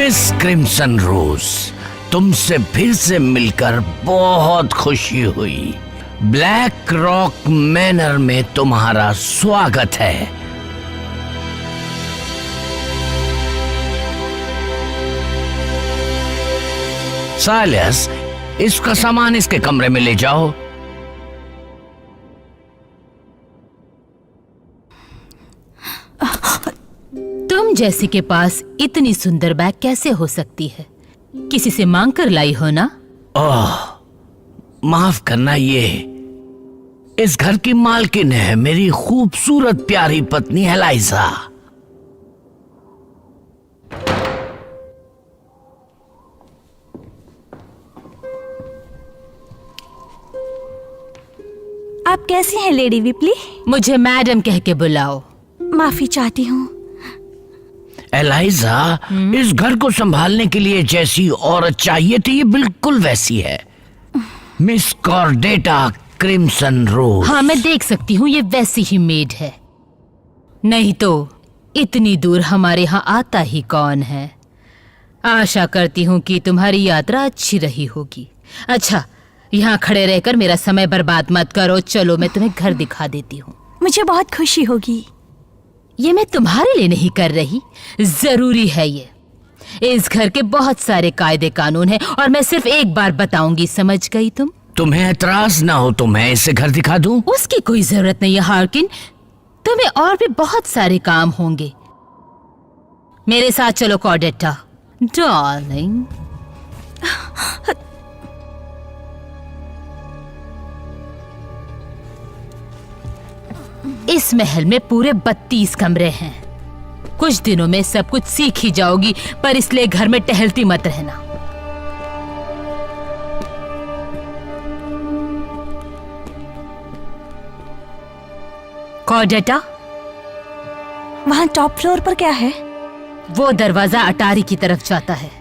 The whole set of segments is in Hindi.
मिस क्रिम्सन रोज, तुमसे फिर से मिलकर बहुत खुशी हुई। ब्लैक रॉक मैनर में तुम्हारा स्वागत है। सालियस, इसका सामान इसके कमरे में ले जाओ। तुम जैसी के पास इतनी सुंदर बैग कैसे हो सकती है? किसी से मांग कर लाई हो ना? ओह, माफ करना, ये इस घर की मालकिन है, मेरी खूबसूरत प्यारी पत्नी एलाइजा। आप कैसी हैं लेडी विपली? मुझे मैडम कह के बुलाओ। माफी चाहती हूँ। एलाइजा, इस घर को संभालने के लिए जैसी औरत चाहिए थी, ये बिल्कुल वैसी है। मिस कॉर्डेटा क्रिम्सन रोज। हाँ, मैं देख सकती हूँ, ये वैसी ही मेड है। नहीं तो इतनी दूर हमारे यहाँ आता ही कौन है। आशा करती हूँ कि तुम्हारी यात्रा अच्छी रही होगी। अच्छा, यहाँ खड़े रहकर मेरा समय बर्बाद मत करो, चलो मैं तुम्हें घर दिखा देती हूँ। मुझे बहुत खुशी होगी। ये मैं तुम्हारे लिए नहीं कर रही, जरूरी है ये। इस घर के बहुत सारे कायदे कानून हैं और मैं सिर्फ एक बार बताऊंगी, समझ गई तुम? तुम्हें एतराज ना हो तो मैं इसे घर दिखा दूं? उसकी कोई जरूरत नहीं है हार्किन, तुम्हें और भी बहुत सारे काम होंगे। मेरे साथ चलो कॉर्डेटा डार्लिंग। इस महल में पूरे 32 कमरे हैं। कुछ दिनों में सब कुछ सीख ही जाओगी, पर इसलिए घर में टहलती मत रहना। कॉर्डेटा, वहाँ टॉप फ्लोर पर क्या है? वो दरवाजा अटारी की तरफ जाता है।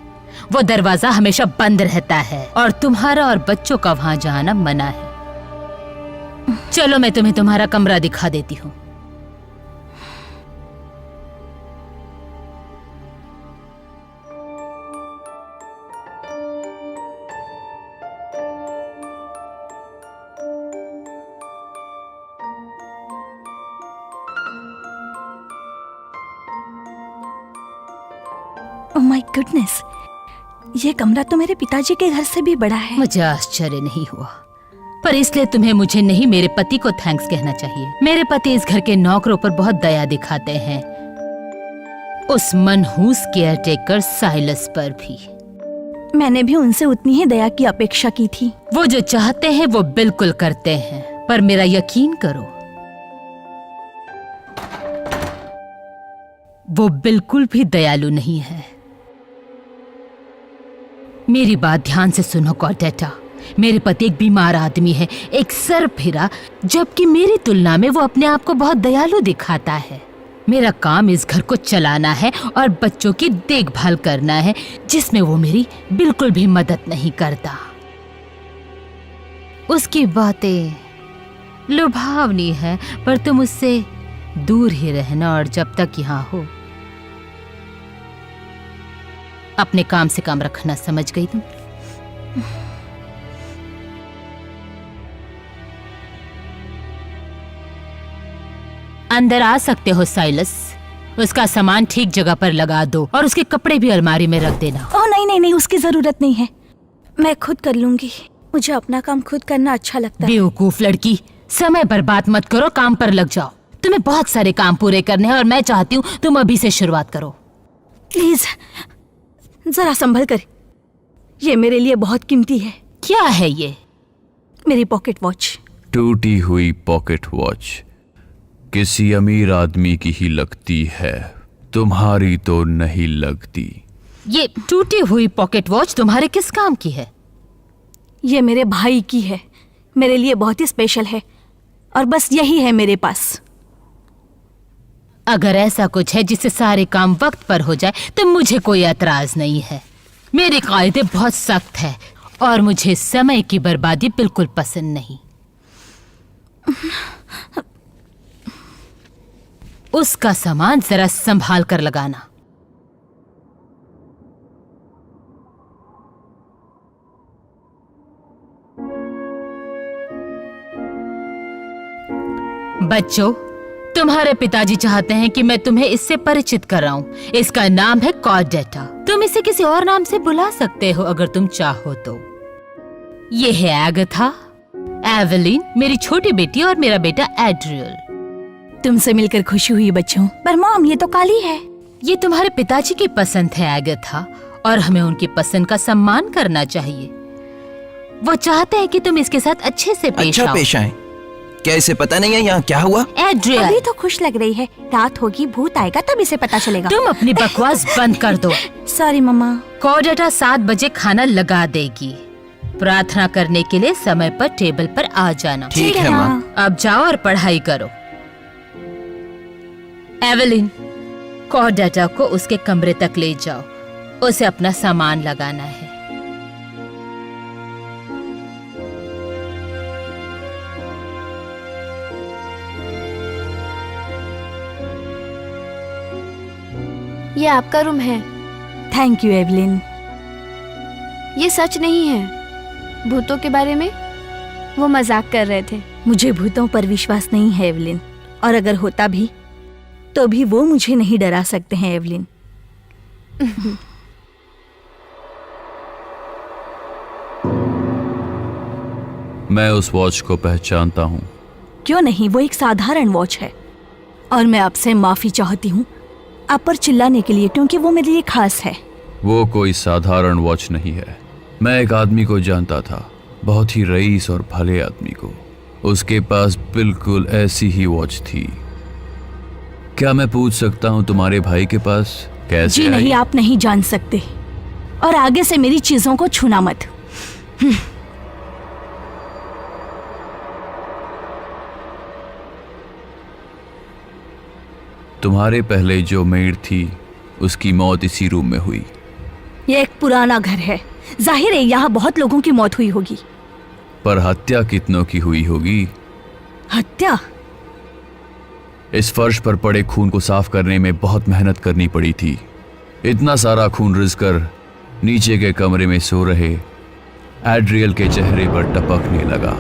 वो दरवाजा हमेशा बंद रहता है और तुम्हारा और बच्चों का वहां जाना मना है। चलो मैं तुम्हें तुम्हारा कमरा दिखा देती हूँ। ओह माय गुडनेस, ये कमरा तो मेरे पिताजी के घर से भी बड़ा है। मुझे आश्चर्य नहीं हुआ, पर इसलिए तुम्हें मुझे नहीं, मेरे पति को थैंक्स कहना चाहिए। मेरे पति इस घर के नौकरों पर बहुत दया दिखाते हैं, उस मनहूस केयरटेकर साइलस पर भी। मैंने भी उनसे उतनी ही दया की अपेक्षा की थी। वो जो चाहते हैं वो बिल्कुल करते हैं, पर मेरा यकीन करो, वो बिल्कुल भी दयालु नहीं है। मेरी बात ध्यान से सुनो कॉर्डेटा। मेरे पति एक बीमार आदमी है, एक सरफिरा, जबकि मेरी तुलना में वो अपने आप को बहुत दयालु दिखाता है। मेरा काम इस घर को चलाना है और बच्चों की देखभाल करना है, जिसमें वो मेरी बिल्कुल भी मदद नहीं करता। उसकी बातें लुभावनी है, पर तुम उससे दूर ही रहना और जब तक यहाँ हो अपने काम से काम रखना, समझ गई तुम? अंदर आ सकते हो साइलस। उसका सामान ठीक जगह पर लगा दो और उसके कपड़े भी अलमारी में रख देना। ओह नहीं नहीं नहीं, उसकी जरूरत नहीं है, मैं खुद कर लूंगी। मुझे अपना काम खुद करना अच्छा लगता है। बेवकूफ लड़की, समय बर्बाद मत करो, काम पर लग जाओ। तुम्हें बहुत सारे काम पूरे करने हैं और मैं चाहती हूँ तुम अभी से शुरुआत करो। प्लीज जरा संभल कर, ये मेरे लिए बहुत कीमती है। क्या है ये? मेरी पॉकेट वॉच। टूटी हुई पॉकेट वॉच किसी अमीर आदमी की ही लगती है, तुम्हारी तो नहीं लगती। ये टूटी हुई पॉकेट वॉच तुम्हारे किस काम की है? ये मेरे भाई की है, मेरे लिए बहुत ही स्पेशल है और बस यही है मेरे पास। अगर ऐसा कुछ है जिससे सारे काम वक्त पर हो जाए तो मुझे कोई एतराज नहीं है। मेरे कायदे बहुत सख्त है और मुझे समय की बर्बादी बिल्कुल पसंद नहीं। उसका सामान जरा संभाल कर लगाना। बच्चों, तुम्हारे पिताजी चाहते हैं कि मैं तुम्हें इससे परिचित कराऊं। इसका नाम है कॉर्डेटा। तुम इसे किसी और नाम से बुला सकते हो अगर तुम चाहो तो। ये है एगाथा, एवेलिन मेरी छोटी बेटी और मेरा बेटा एड्रियल। तुमसे मिलकर खुशी हुई बच्चों। पर मॉम, ये तो काली है। ये तुम्हारे पिताजी की पसंद है एगाथा, और हमें उनकी पसंद का सम्मान करना चाहिए। वो चाहते हैं कि तुम इसके साथ अच्छे से पेश आओ। अच्छा पेश आए। क्या इसे पता नहीं है यहाँ क्या हुआ? एड्रियल, अभी तो खुश लग रही है, रात होगी, भूत आएगा तब इसे पता चलेगा। तुम अपनी बकवास बंद कर दो। सॉरी मम्मा। कॉर्डेटा 7 बजे खाना लगा देगी। प्रार्थना करने के लिए समय पर टेबल पर आ जाना। ठीक है माँ। अब जाओ और पढ़ाई करो। एवेलिन, कॉर्डेटा को उसके कमरे तक ले जाओ, उसे अपना सामान लगाना है। ये आपका रूम है। Thank you Evelyn. ये सच नहीं है भूतों के बारे में, वो मजाक कर रहे थे। मुझे भूतों पर विश्वास नहीं है एवलिन, और अगर होता भी तो भी वो मुझे नहीं डरा सकते हैं एवलिन। मैं उस वॉच को पहचानता हूँ। क्यों नहीं, वो एक साधारण वॉच है। और मैं आपसे माफी चाहती हूँ आप पर चिल्लाने के लिए, क्योंकि वो मेरे लिए खास है। वो कोई साधारण वॉच नहीं है। मैं एक आदमी को जानता था, बहुत ही रईस और भले आदमी को। उसके पास बिल्कुल ऐसी ही वॉच थी। क्या मैं पूछ सकता हूँ तुम्हारे भाई के पास कैसे जी आई? नहीं, आप नहीं जान सकते, और आगे से मेरी चीजों को छूना मत। तुम्हारे पहले जो मेड थी उसकी मौत इसी रूम में हुई। ये एक पुराना घर है, जाहिर है यहाँ बहुत लोगों की मौत हुई होगी। पर हत्या कितनों की हुई होगी? हत्या? इस फर्श पर पड़े खून को साफ करने में बहुत मेहनत करनी पड़ी थी। इतना सारा खून रिसकर नीचे के कमरे में सो रहे एड्रियल के चेहरे पर टपकने लगा।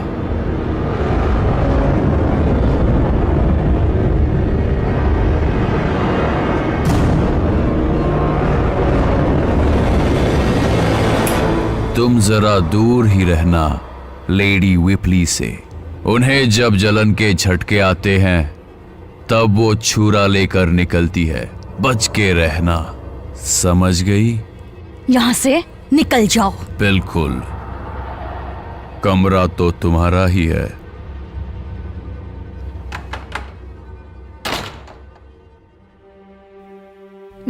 तुम जरा दूर ही रहना लेडी विपली से। उन्हें जब जलन के झटके आते हैं तब वो छुरा लेकर निकलती है। बच के रहना, समझ गई? यहाँ से निकल जाओ। बिल्कुल। कमरा तो तुम्हारा ही है।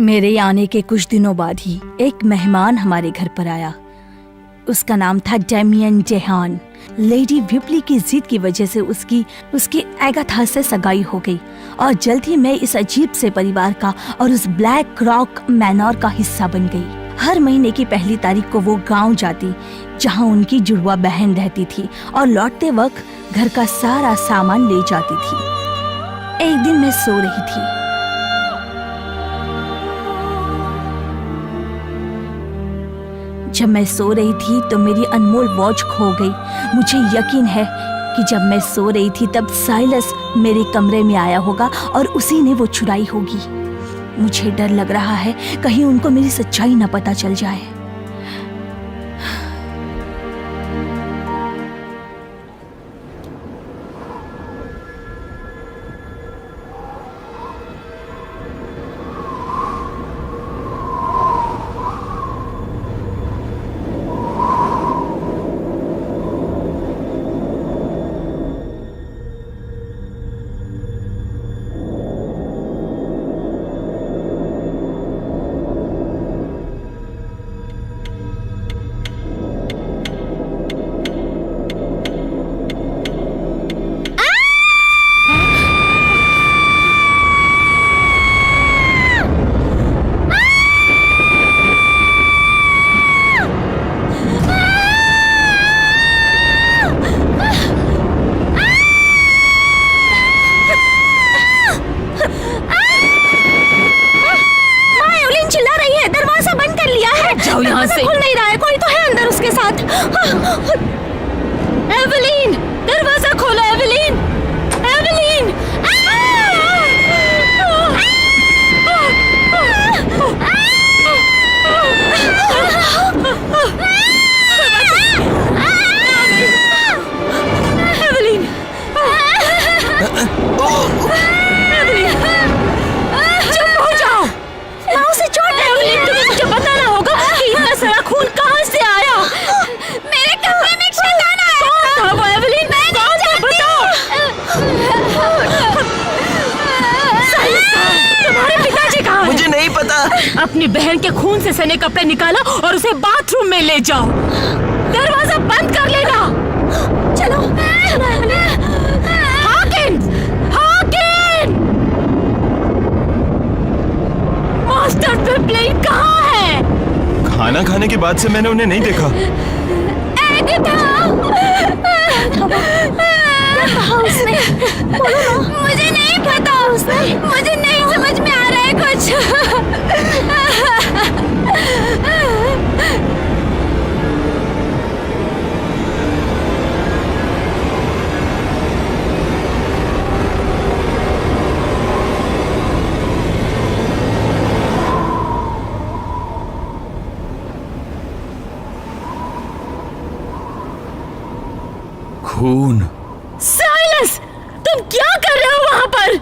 मेरे आने के कुछ दिनों बाद ही एक मेहमान हमारे घर पर आया। उसका नाम था डेमियन जेहान। लेडी विपली की जिद की वजह से उसकी एगाथा से सगाई हो गई, और जल्द ही मैं इस अजीब से परिवार का और उस ब्लैक रॉक मैनर का हिस्सा बन गई। हर महीने की पहली तारीख को वो गांव जाती जहां उनकी जुड़वा बहन रहती थी, और लौटते वक्त घर का सारा सामान ले जाती थी। एक दिन मैं सो रही थी। जब मैं सो रही थी तो मेरी अनमोल वॉच खो गई। मुझे यकीन है कि जब मैं सो रही थी तब साइलस मेरे कमरे में आया होगा और उसी ने वो चुराई होगी। मुझे डर लग रहा है कहीं उनको मेरी सच्चाई न पता चल जाए। यहाँ से खुल नहीं रहा है, कोई तो है अंदर उसके साथ। एवलीन, दरवाजा खोलो एवलीन, एवलीन। एवलीन, चुप हो जाओ। पाँव से चोट है। एवलीन, तुम्हें मुझे बताना होगा कि इतना सारा खून कहाँ से आया। मेरे कमरे में एक शैतान आया। कौन था वो एवलीन? कौन था बताओ। तुम्हारे पिताजी कहाँ हैं? मुझे नहीं पता। अपनी बहन के खून से सने कपड़े निकालो और उसे बाथरूम में ले जाओ। दरवाजा बंद कर लेना। चलो। हाकिन, हाकिन, मास्टर विपलीन कहाँ है? खाना खाने के बाद से मैंने उन्हें नहीं देखा। मुझे नहीं पता, मुझे नहीं समझ में आ रहा है कुछ। खून। साइलस, तुम क्या कर रहे हो वहां पर?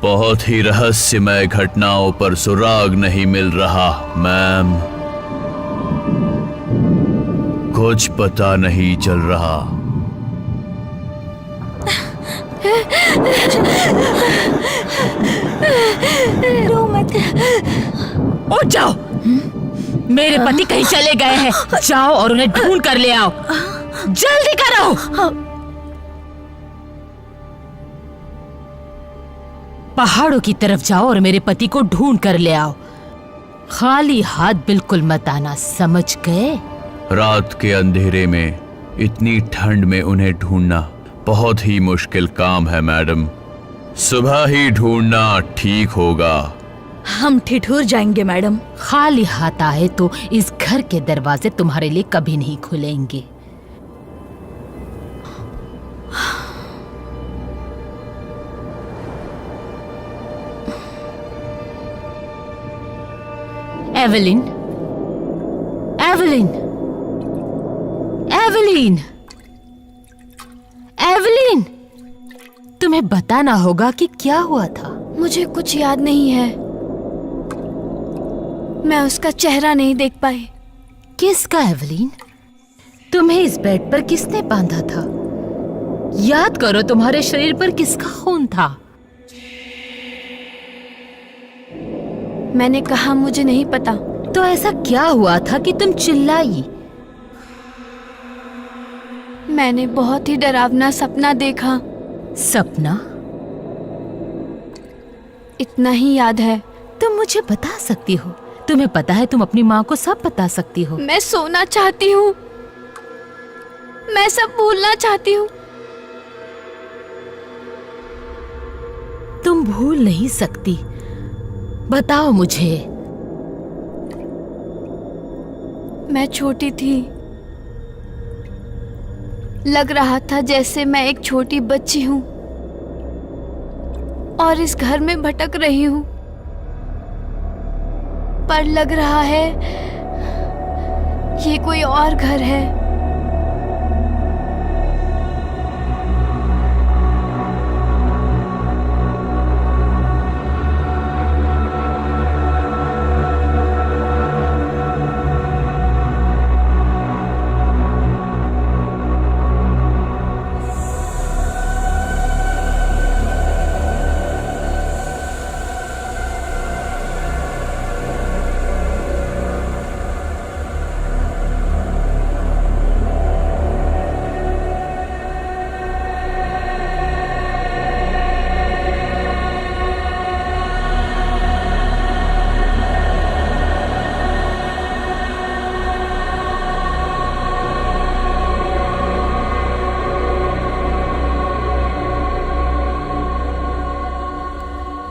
बहुत ही रहस्यमय घटनाओं पर सुराग नहीं मिल रहा मैम। कुछ पता नहीं चल रहा। रो मत। उठ जाओ। मेरे पति कहीं चले गए हैं। जाओ और उन्हें ढूंढ कर ले आओ। जल्दी करो। पहाड़ों की तरफ जाओ और मेरे पति को ढूंढ कर ले आओ। खाली हाथ बिल्कुल मत आना, समझ गए? रात के अंधेरे में इतनी ठंड में उन्हें ढूंढना बहुत ही मुश्किल काम है मैडम। सुबह ही ढूंढना ठीक होगा। हम ठिठुर जाएंगे मैडम। खाली हाथ आए तो इस घर के दरवाजे तुम्हारे लिए कभी नहीं खुलेंगे। एवलिन, एवलिन, एवलिन, एवलिन, तुम्हें बताना होगा कि क्या हुआ था। मुझे कुछ याद नहीं है। मैं उसका चेहरा नहीं देख पाई। किसका एवलिन? तुम्हें इस बेड पर किसने बांधा था? याद करो, तुम्हारे शरीर पर किसका खून था? मैंने कहा मुझे नहीं पता। तो ऐसा क्या हुआ था कि तुम चिल्लाई? मैंने बहुत ही डरावना सपना देखा। सपना? इतना ही याद है। तुम मुझे बता सकती हो? तुम्हें पता है तुम अपनी माँ को सब बता सकती हो। मैं सोना चाहती हूँ। मैं सब भूलना चाहती हूँ। तुम भूल नहीं सकती। बताओ मुझे। मैं छोटी थी। लग रहा था जैसे मैं एक छोटी बच्ची हूँ और इस घर में भटक रही हूँ, पर लग रहा है ये कोई और घर है।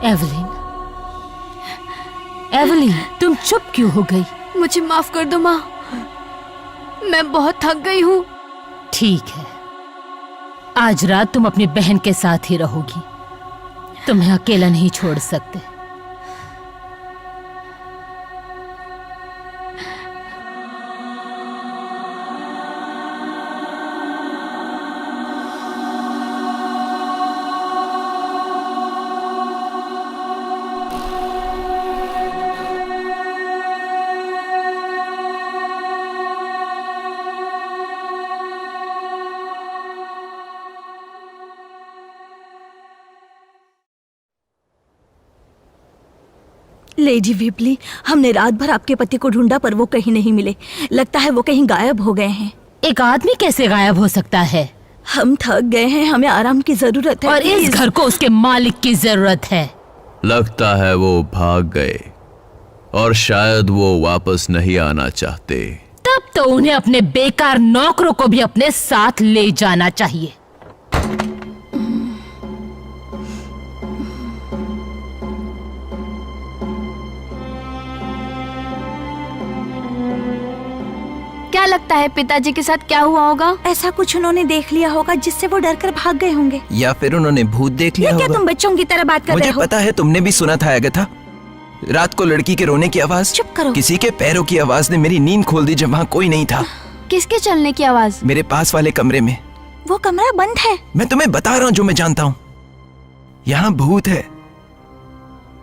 एवलिन, एवलिन, तुम चुप क्यों हो गई? मुझे माफ कर दो माँ, मैं बहुत थक गई हूँ। ठीक है, आज रात तुम अपनी बहन के साथ ही रहोगी। तुम्हें अकेला नहीं छोड़ सकते। लेडी विपली, हमने रात भर आपके पति को ढूंढा पर वो कहीं नहीं मिले। लगता है वो कहीं गायब हो गए हैं। एक आदमी कैसे गायब हो सकता है? हम थक गए हैं, हमें आराम की जरूरत है। और इस प्लीज। घर को उसके मालिक की जरूरत है। लगता है वो भाग गए और शायद वो वापस नहीं आना चाहते। तब तो उन्हें अपने बेकार नौकरों को भी अपने साथ ले जाना चाहिए। क्या लगता है पिताजी के साथ क्या हुआ होगा? ऐसा कुछ उन्होंने देख लिया होगा जिससे वो डर कर भाग गए होंगे। या फिर उन्होंने भूत देख लिया ये क्या होगा। तुम बच्चों की तरह बात कर मुझे रहे हो? पता है, तुमने भी सुना था अगथा। रात को लड़की के रोने की आवाज, चुप करो। किसी के पैरों की आवाज ने मेरी नींद खोल दी जब वहाँ कोई नहीं था। किसके चलने की आवाज? मेरे पास वाले कमरे में। वो कमरा बंद है। मैं तुम्हें बता रहा हूँ जो मैं जानता हूँ। यहाँ भूत है,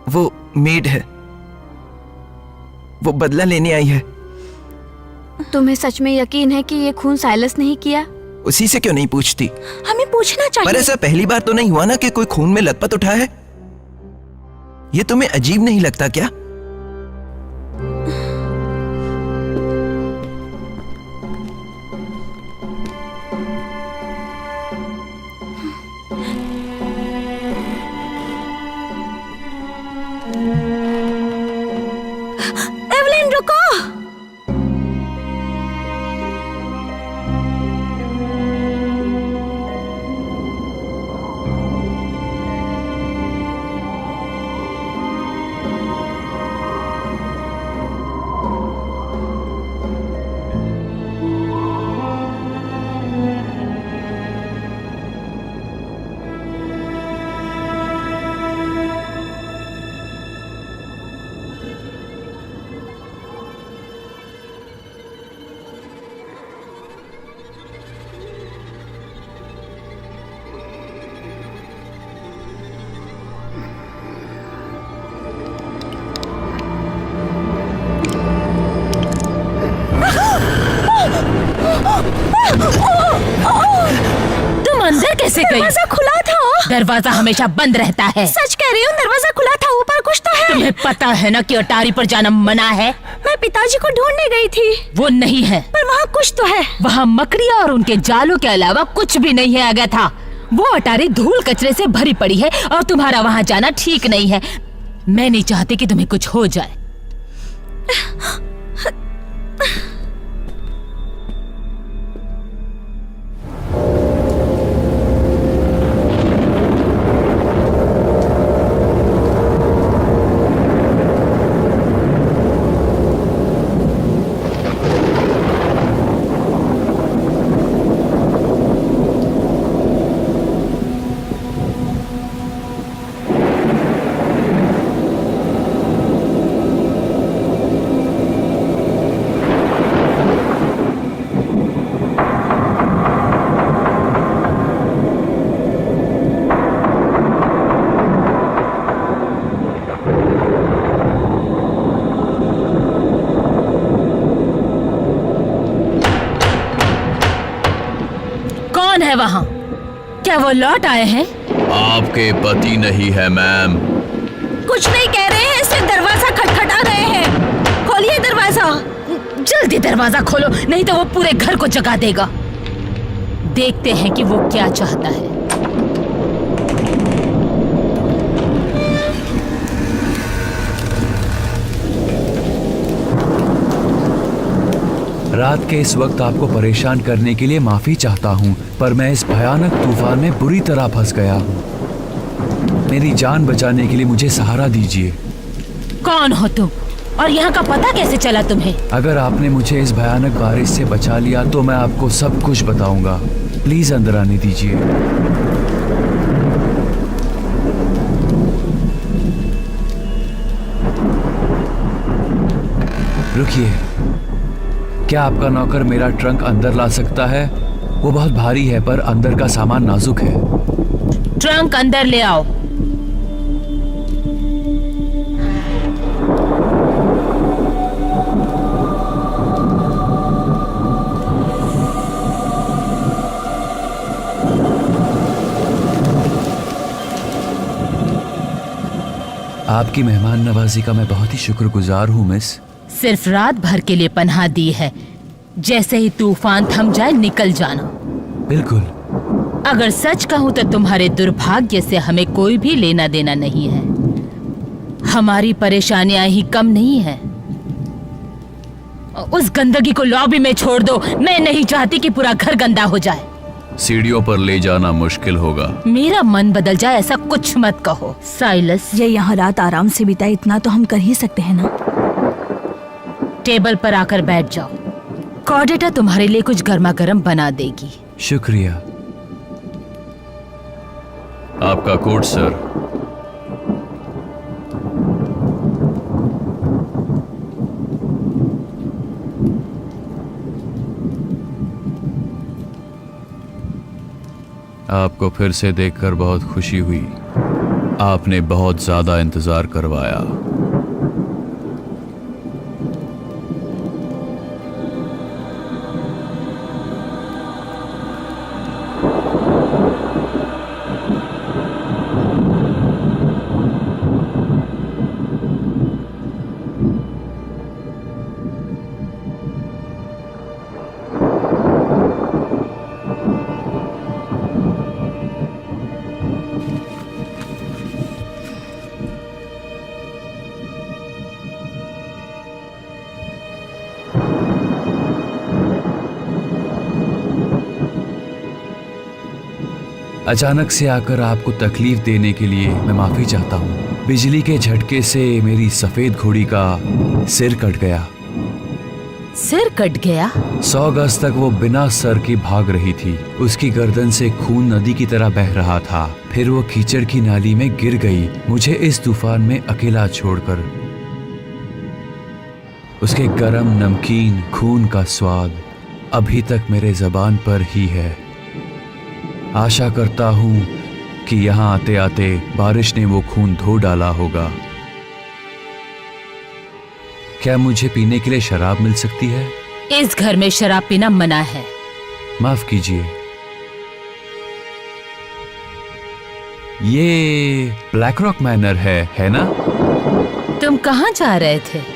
वो मेड है, वो बदला लेने आई है। तुम्हें सच में यकीन है कि ये खून साइलस नहीं किया? उसी से क्यों नहीं पूछती? हमें पूछना पर चाहिए। ऐसा पहली बार तो नहीं हुआ ना कि कोई खून में लथपथ उठा है? ये तुम्हें अजीब नहीं लगता क्या? एवलिन रुको। तुम अंदर कैसे गई? दरवाजा खुला था। दरवाजा हमेशा बंद रहता है। सच कह रही हूँ, दरवाजा खुला था। ऊपर कुछ तो है। तुम्हें पता है ना कि अटारी पर जाना मना है। मैं पिताजी को ढूंढने गई थी, वो नहीं है। पर वहाँ कुछ तो है। वहाँ मकड़ियाँ और उनके जालों के अलावा कुछ भी नहीं है अगथा। वो अटारी धूल कचरे से भरी पड़ी है और तुम्हारा वहाँ जाना ठीक नहीं है। मैं नहीं चाहती कि तुम्हें कुछ हो जाए। कौन है वहाँ? क्या वो लौट आए हैं? आपके पति नहीं है मैम। कुछ नहीं कह रहे हैं, सिर्फ दरवाजा खटखटा रहे हैं। खोलिए दरवाजा। जल्दी दरवाजा खोलो, नहीं तो वो पूरे घर को जगा देगा। देखते हैं कि वो क्या चाहता है। रात के इस वक्त आपको परेशान करने के लिए माफी चाहता हूँ, पर मैं इस भयानक तूफान में बुरी तरह फंस गया हूँ। मेरी जान बचाने के लिए मुझे सहारा दीजिए। कौन हो तुम और यहाँ का पता कैसे चला तुम्हें? अगर आपने मुझे इस भयानक बारिश से बचा लिया तो मैं आपको सब कुछ बताऊंगा। प्लीज अंदर आने दीजिए। रुकिए, क्या आपका नौकर मेरा ट्रंक अंदर ला सकता है? वो बहुत भारी है पर अंदर का सामान नाजुक है। ट्रंक अंदर ले आओ। आपकी मेहमान नवाजी का मैं बहुत ही शुक्रगुजार हूँ मिस। सिर्फ रात भर के लिए पनाह दी है, जैसे ही तूफान थम जाए निकल जाना। बिल्कुल। अगर सच कहूँ तो तुम्हारे दुर्भाग्य से हमें कोई भी लेना देना नहीं है। हमारी परेशानियां ही कम नहीं है। उस गंदगी को लॉबी में छोड़ दो। मैं नहीं चाहती कि पूरा घर गंदा हो जाए। सीढ़ियों पर ले जाना मुश्किल होगा। मेरा मन बदल जाए ऐसा कुछ मत कहो साइलस। ये यहाँ रात आराम से बिताए, इतना तो हम कर ही सकते हैं ना। टेबल पर आकर बैठ जाओ। कॉर्डेटा तुम्हारे लिए कुछ गर्मा गर्म बना देगी। शुक्रिया। आपका कोट सर। आपको फिर से देखकर बहुत खुशी हुई। आपने बहुत ज्यादा इंतजार करवाया। अचानक से आकर आपको तकलीफ देने के लिए मैं माफी चाहता हूँ। बिजली के झटके से मेरी सफेद घोड़ी का सिर कट गया। सिर कट गया? 100 गज तक वो बिना सर के भाग रही थी। उसकी गर्दन से खून नदी की तरह बह रहा था। फिर वो कीचड़ की नाली में गिर गई, मुझे इस तूफान में अकेला छोड़कर। उसके गरम नमकीन खून का स्वाद अभी तक मेरे जबान पर ही है। आशा करता हूं कि यहां आते आते बारिश ने वो खून धो डाला होगा। क्या मुझे पीने के लिए शराब मिल सकती है? इस घर में शराब पीना मना है। माफ कीजिए। ये ब्लैक रॉक मैनर है ना? तुम कहाँ जा रहे थे?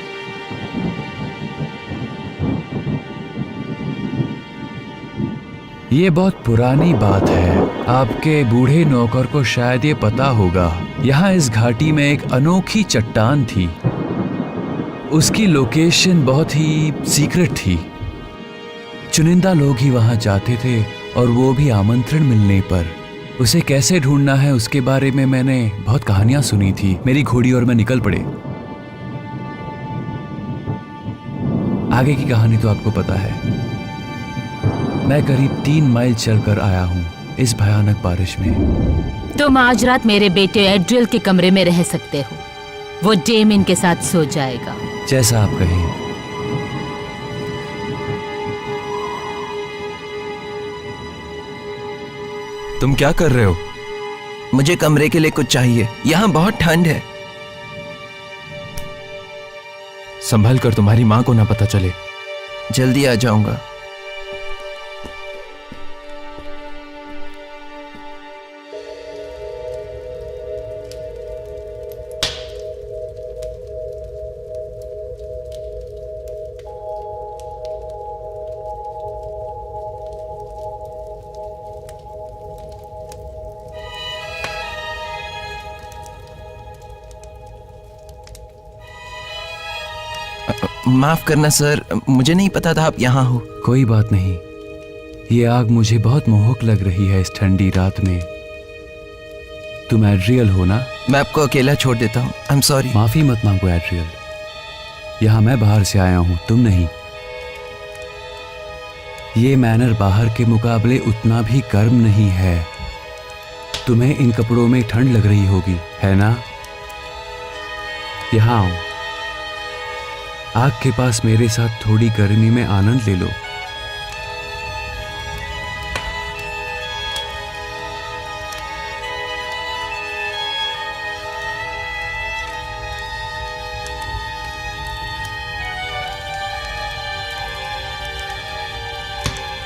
ये बहुत पुरानी बात है। आपके बूढ़े नौकर को शायद ये पता होगा। यहाँ इस घाटी में एक अनोखी चट्टान थी। उसकी लोकेशन बहुत ही सीक्रेट थी। चुनिंदा लोग ही वहाँ जाते थे और वो भी आमंत्रण मिलने पर। उसे कैसे ढूंढना है उसके बारे में मैंने बहुत कहानियां सुनी थी। मेरी घोड़ी और मैं निकल पड़े। आगे की कहानी तो आपको पता है। मैं करीब 3 माइल चलकर आया हूँ इस भयानक बारिश में। तुम आज रात मेरे बेटे एड्रियल के कमरे में रह सकते हो। वो डेमिन के साथ सो जाएगा। जैसा आप कहें। तुम क्या कर रहे हो? मुझे कमरे के लिए कुछ चाहिए। यहाँ बहुत ठंड है। संभल कर, तुम्हारी माँ को ना पता चले। जल्दी आ जाऊंगा। माफ करना सर, मुझे नहीं पता था आप यहाँ हो। कोई बात नहीं। ये आग मुझे बहुत मोहक लग रही है इस ठंडी रात में। तुम एड्रियल हो ना? मैं आपको अकेला छोड़ देता हूँ। I am sorry. माफी मत मांगो एड्रियल। यहाँ मैं बाहर से आया हूँ, तुम नहीं। ये मैनर बाहर के मुकाबले उतना भी गर्म नहीं है। तुम्हें इन कपड़ों में ठंड लग रही होगी, है ना? यहाँ आओ। आग के पास मेरे साथ थोड़ी गर्मी में आनंद ले लो।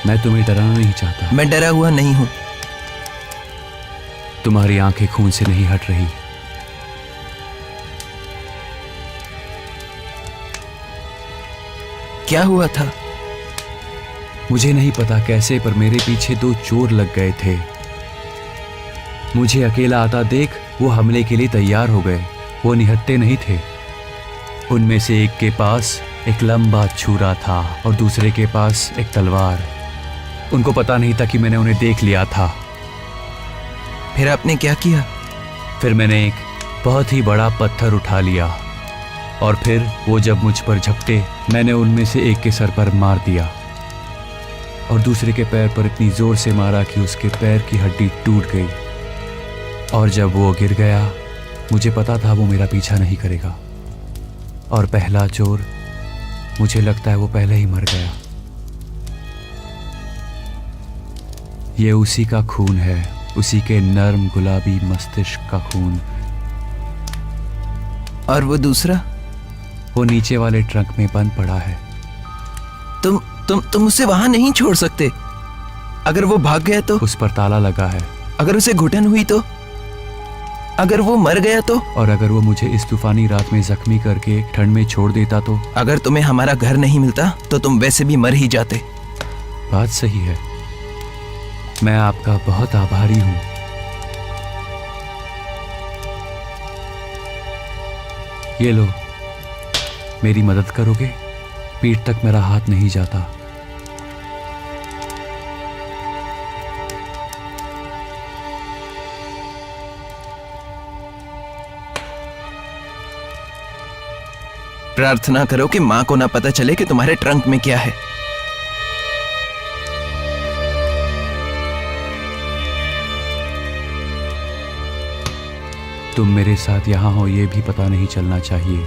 मैं तुम्हें डराना नहीं चाहता। मैं डरा हुआ नहीं हूं। तुम्हारी आंखें खून से नहीं हट रही। क्या हुआ था? मुझे नहीं पता कैसे, पर मेरे पीछे 2 चोर लग गए थे। मुझे अकेला आता देख वो हमले के लिए तैयार हो गए। वो निहत्थे नहीं थे। उनमें से एक के पास एक लंबा छुरा था और दूसरे के पास एक तलवार। उनको पता नहीं था कि मैंने उन्हें देख लिया था। फिर आपने क्या किया? फिर मैंने एक बहुत ही बड़ा पत्थर उठा लिया और फिर वो जब मुझ पर झपटे, मैंने उनमें से एक के सर पर मार दिया। और दूसरे के पैर पर इतनी जोर से मारा कि उसके पैर की हड्डी टूट गई। और जब वो गिर गया, मुझे पता था वो मेरा पीछा नहीं करेगा। और पहला चोर, मुझे लगता है वो पहले ही मर गया। ये उसी का खून है, उसी के नर्म गुलाबी मस्तिष्क का खून। और वो दूसरा? वो नीचे वाले ट्रंक में बंद पड़ा है। तुम उसे वहां नहीं छोड़ सकते। अगर वो भाग गया तो? उस पर ताला लगा है। अगर उसे घुटन हुई तो? अगर वो मर गया तो? और अगर वो मुझे इस तूफानी रात में जख्मी करके ठंड में छोड़ देता तो? अगर तुम्हें हमारा घर नहीं मिलता तो तुम वैसे भी मर ही जाते। बात सही है। मैं आपका बहुत आभारी हूं। ये लो, मेरी मदद करोगे? पीठ तक मेरा हाथ नहीं जाता। प्रार्थना करो कि मां को ना पता चले कि तुम्हारे ट्रंक में क्या है। तुम मेरे साथ यहां हो ये भी पता नहीं चलना चाहिए।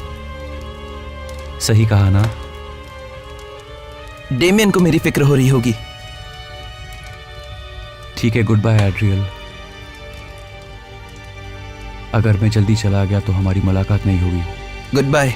सही कहा ना? डेमियन को मेरी फिक्र हो रही होगी। ठीक है, गुड बाय एड्रियल। अगर मैं जल्दी चला गया तो हमारी मुलाकात नहीं होगी। Goodbye.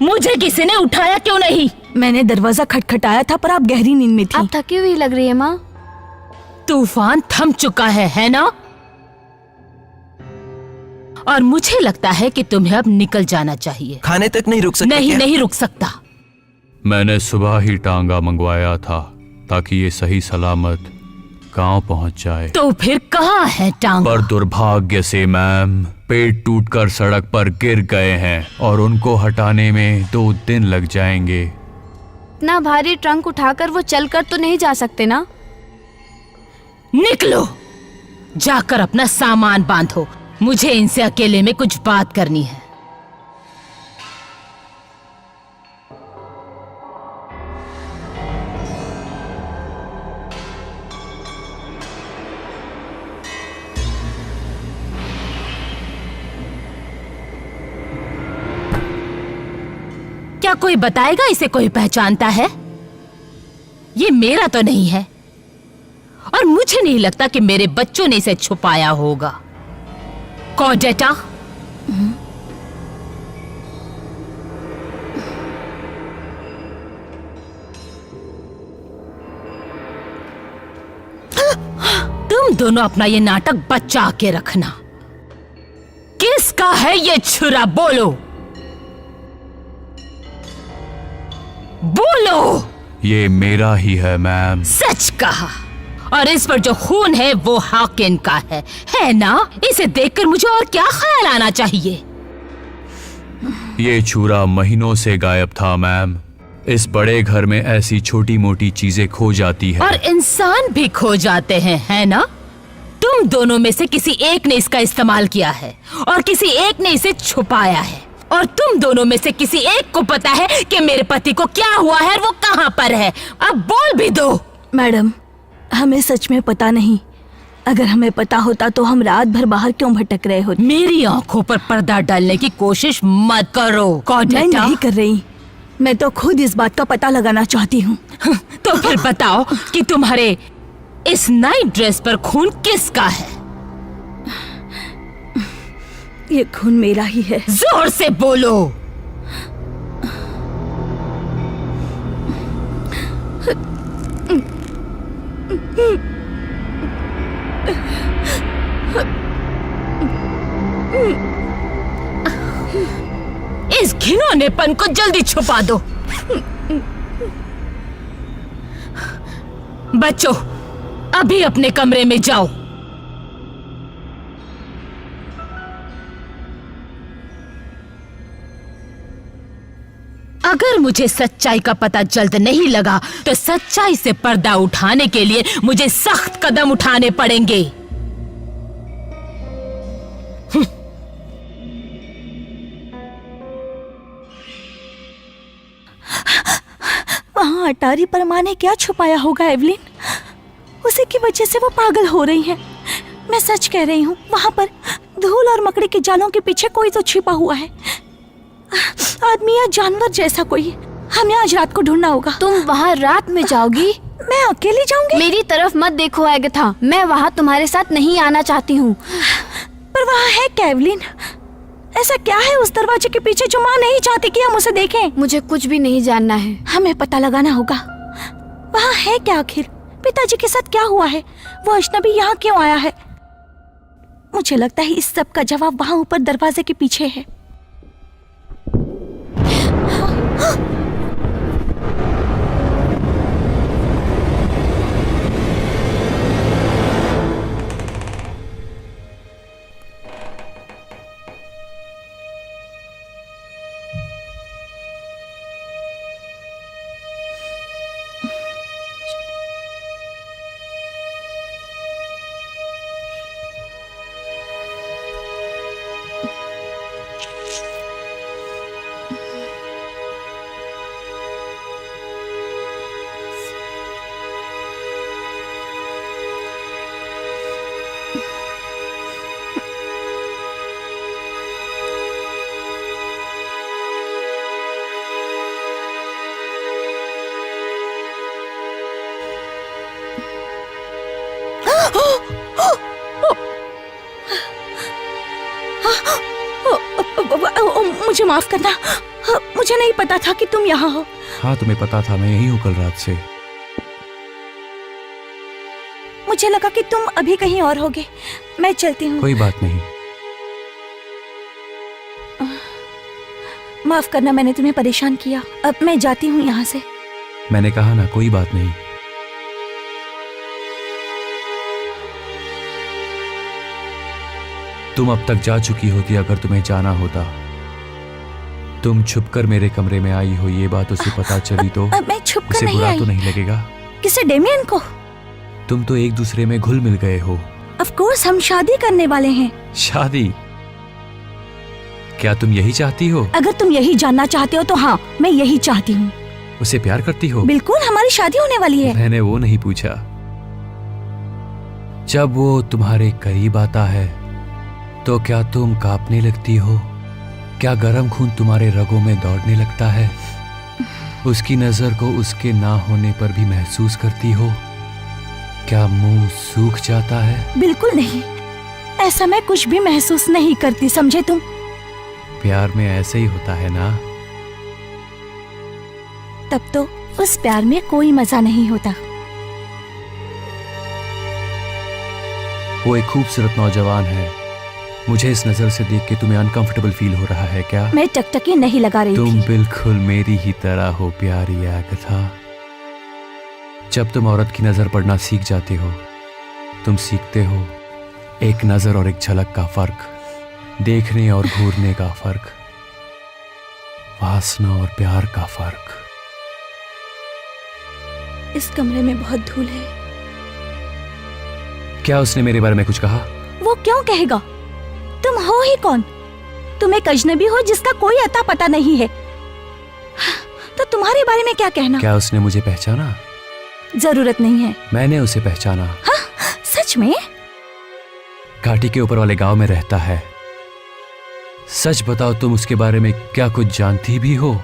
मुझे किसी ने उठाया क्यों नहीं? मैंने दरवाजा खटखटाया था पर आप गहरी नींद में थी। आप थकी हुई लग रही है माँ। तूफान थम चुका है ना? और मुझे लगता है कि तुम्हें अब निकल जाना चाहिए। खाने तक नहीं रुक सकता? नहीं, नहीं रुक सकता। मैंने सुबह ही टांगा मंगवाया था ताकि ये सही सलामत गांव पहुंच जाए। तो फिर कहाँ है टांगा? पर दुर्भाग्य से मैम, पेट टूटकर सड़क पर गिर गए हैं और उनको हटाने में 2 दिन लग जाएंगे। इतना भारी ट्रंक उठाकर वो चलकर तो नहीं जा सकते ना? निकलो, जाकर अपना सामान बांधो। मुझे इनसे अकेले में कुछ बात करनी है। क्या कोई बताएगा इसे कोई पहचानता है? ये मेरा तो नहीं है और मुझे नहीं लगता कि मेरे बच्चों ने इसे छुपाया होगा। कॉडेटा, तुम दोनों अपना ये नाटक बचा के रखना। किसका है ये छुरा? बोलो बोलो। ये मेरा ही है मैम। सच कहा। और इस पर जो खून है वो हाकिन का है ना? इसे देखकर मुझे और क्या ख्याल आना चाहिए? ये छुरा महीनों से गायब था मैम। इस बड़े घर में ऐसी छोटी मोटी चीजें खो जाती है। और इंसान भी खो जाते हैं, है ना? तुम दोनों में से किसी एक ने इसका इस्तेमाल किया है और किसी एक ने इसे छुपाया है। और तुम दोनों में से किसी एक को पता है कि मेरे पति को क्या हुआ है और वो कहाँ पर है। अब बोल भी दो। मैडम, हमें सच में पता नहीं। अगर हमें पता होता तो हम रात भर बाहर क्यों भटक रहे होते? मेरी आंखों पर पर्दा डालने की कोशिश मत करो मैं कॉडेटा। नहीं कर रही। मैं तो खुद इस बात का पता लगाना चाहती हूँ। तो फिर बताओ कि तुम्हारे इस नाइट ड्रेस पर खून किसका है? ये खून मेरा ही है। जोर से बोलो। इस घिनौनेपन को जल्दी छुपा दो। बच्चों, अभी अपने कमरे में जाओ। अगर मुझे सच्चाई का पता जल्द नहीं लगा तो सच्चाई से पर्दा उठाने के लिए मुझे सख्त कदम उठाने पड़ेंगे। वहाँ अटारी परमा ने क्या छुपाया होगा एवलिन? उसी की वजह से वो पागल हो रही है। मैं सच कह रही हूँ, वहाँ पर धूल और मकड़ी के जालों के पीछे कोई तो छिपा हुआ है। आदमी या जानवर जैसा कोई। हमें आज रात को ढूंढना होगा। तुम वहाँ रात में जाओगी? मैं अकेली जाऊंगी? मेरी तरफ मत देखो एगथा, मैं वहाँ तुम्हारे साथ नहीं आना चाहती हूँ। पर वहाँ है क्या एवलिन? ऐसा क्या है उस दरवाजे के पीछे जो माँ नहीं चाहती कि हम उसे देखें? मुझे कुछ भी नहीं जानना है। हमें पता लगाना होगा। वहाँ है क्या आखिर? पिताजी के साथ क्या हुआ है? वो अजनबी यहाँ क्यों आया है? मुझे लगता है इस सब का जवाब वहाँ ऊपर दरवाजे के पीछे है। मुझे माफ करना, मुझे नहीं पता था कि तुम यहाँ हो। हाँ, तुम्हें पता था, मैं यही हूँ कल रात से। मुझे लगा कि तुम अभी कहीं और होगे। मैं चलती हूँ। कोई बात नहीं। माफ करना, मैंने तुम्हें परेशान किया। अब मैं जाती हूँ यहाँ से। मैंने कहा ना, कोई बात नहीं। तुम अब तक जा चुकी होती। अगर तुम्हें जाना होता तुम छुपकर मेरे कमरे में आई हो, ये बात उसे पता चली तो मैं छुप कर उसे नहीं बुरा आई। तो नहीं लगेगा? किसे, डेमियन को? तुम तो एक दूसरे में घुल मिल गए हो। ऑफ कोर्स हम शादी करने वाले हैं। शादी? क्या तुम यही चाहती हो? अगर तुम यही जानना चाहते हो तो हाँ, मैं यही चाहती हूँ। उसे प्यार करती हो? बिल्कुल, हमारी शादी होने वाली है। मैंने वो नहीं पूछा। जब वो तुम्हारे करीब आता है तो क्या तुम कांपने लगती हो? क्या गर्म खून तुम्हारे रगों में दौड़ने लगता है? उसकी नजर को उसके ना होने पर भी महसूस करती हो? क्या मुंह सूख जाता है? बिल्कुल नहीं, ऐसा मैं कुछ भी महसूस नहीं करती, समझे तुम? प्यार में ऐसे ही होता है ना? तब तो उस प्यार में कोई मजा नहीं होता। वो एक खूबसूरत नौजवान है। मुझे इस नजर से देख के तुम्हें अनकंफर्टेबल फील हो रहा है क्या? मैं टकटकी नहीं लगा रही तुम थी। बिल्कुल मेरी ही तरह हो प्यारी आगथा। जब तुम औरत की नजर पड़ना सीख जाते हो, तुम सीखते हो एक नजर और एक झलक का फर्क, देखने और घूरने का फर्क, वासना और प्यार का फर्क। इस कमरे में बहुत धूल है। क्या उसने मेरे बारे में कुछ कहा? वो क्यों कहेगा? तुम हो ही कौन? तुम एक अजनबी हो जिसका कोई अता पता नहीं है, तो तुम्हारे बारे में क्या कहना? क्या उसने मुझे पहचाना? जरूरत नहीं है। मैंने उसे पहचाना। हाँ, सच में? घाटी के ऊपर वाले गांव में रहता है। सच बताओ, तुम उसके बारे में क्या कुछ जानती भी हो?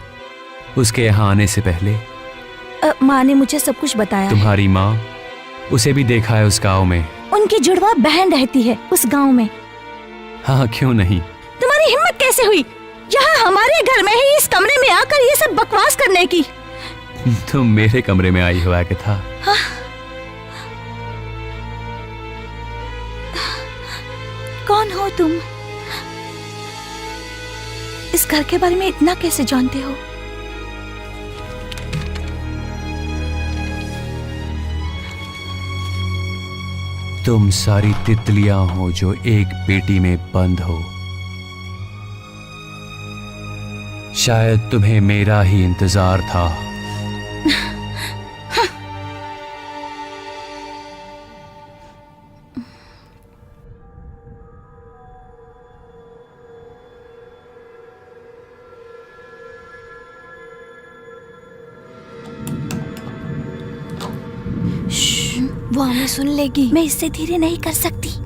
उसके यहाँ आने से पहले माँ ने मुझे सब कुछ बताया है। तुम्हारी माँ? उसे भी देखा है उस गांव में। उनकी जुड़वा बहन रहती है उस गांव में। हाँ, क्यों नहीं? तुम्हारी हिम्मत कैसे हुई यहाँ हमारे घर में ही इस कमरे में आकर ये सब बकवास करने की? तुम मेरे कमरे में आई हो आगथा। हाँ? कौन हो तुम? इस घर के बारे में इतना कैसे जानते हो? तुम सारी तितलियां हो जो एक पेटी में बंद हो। शायद तुम्हें मेरा ही इंतजार था। वो हमें सुन लेगी। मैं इससे धीरे नहीं कर सकती।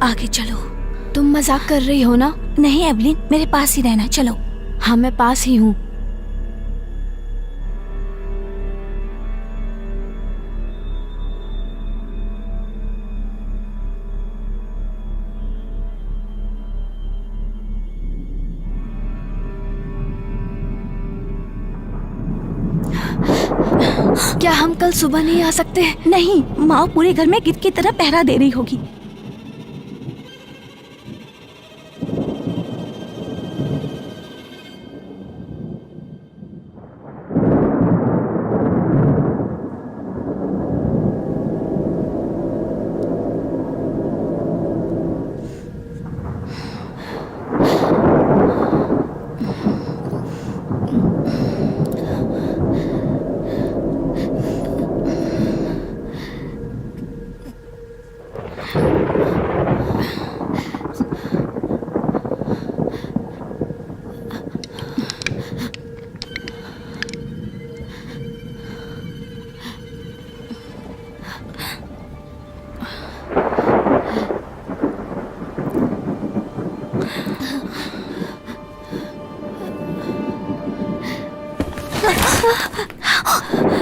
आगे चलो। तुम मजाक कर रही हो ना? नहीं एवलिन, मेरे पास ही रहना, चलो। हाँ, मैं पास ही हूँ। क्या हम कल सुबह नहीं आ सकते? नहीं, माँ पूरे घर में गिद्ध की तरह पहरा दे रही होगी।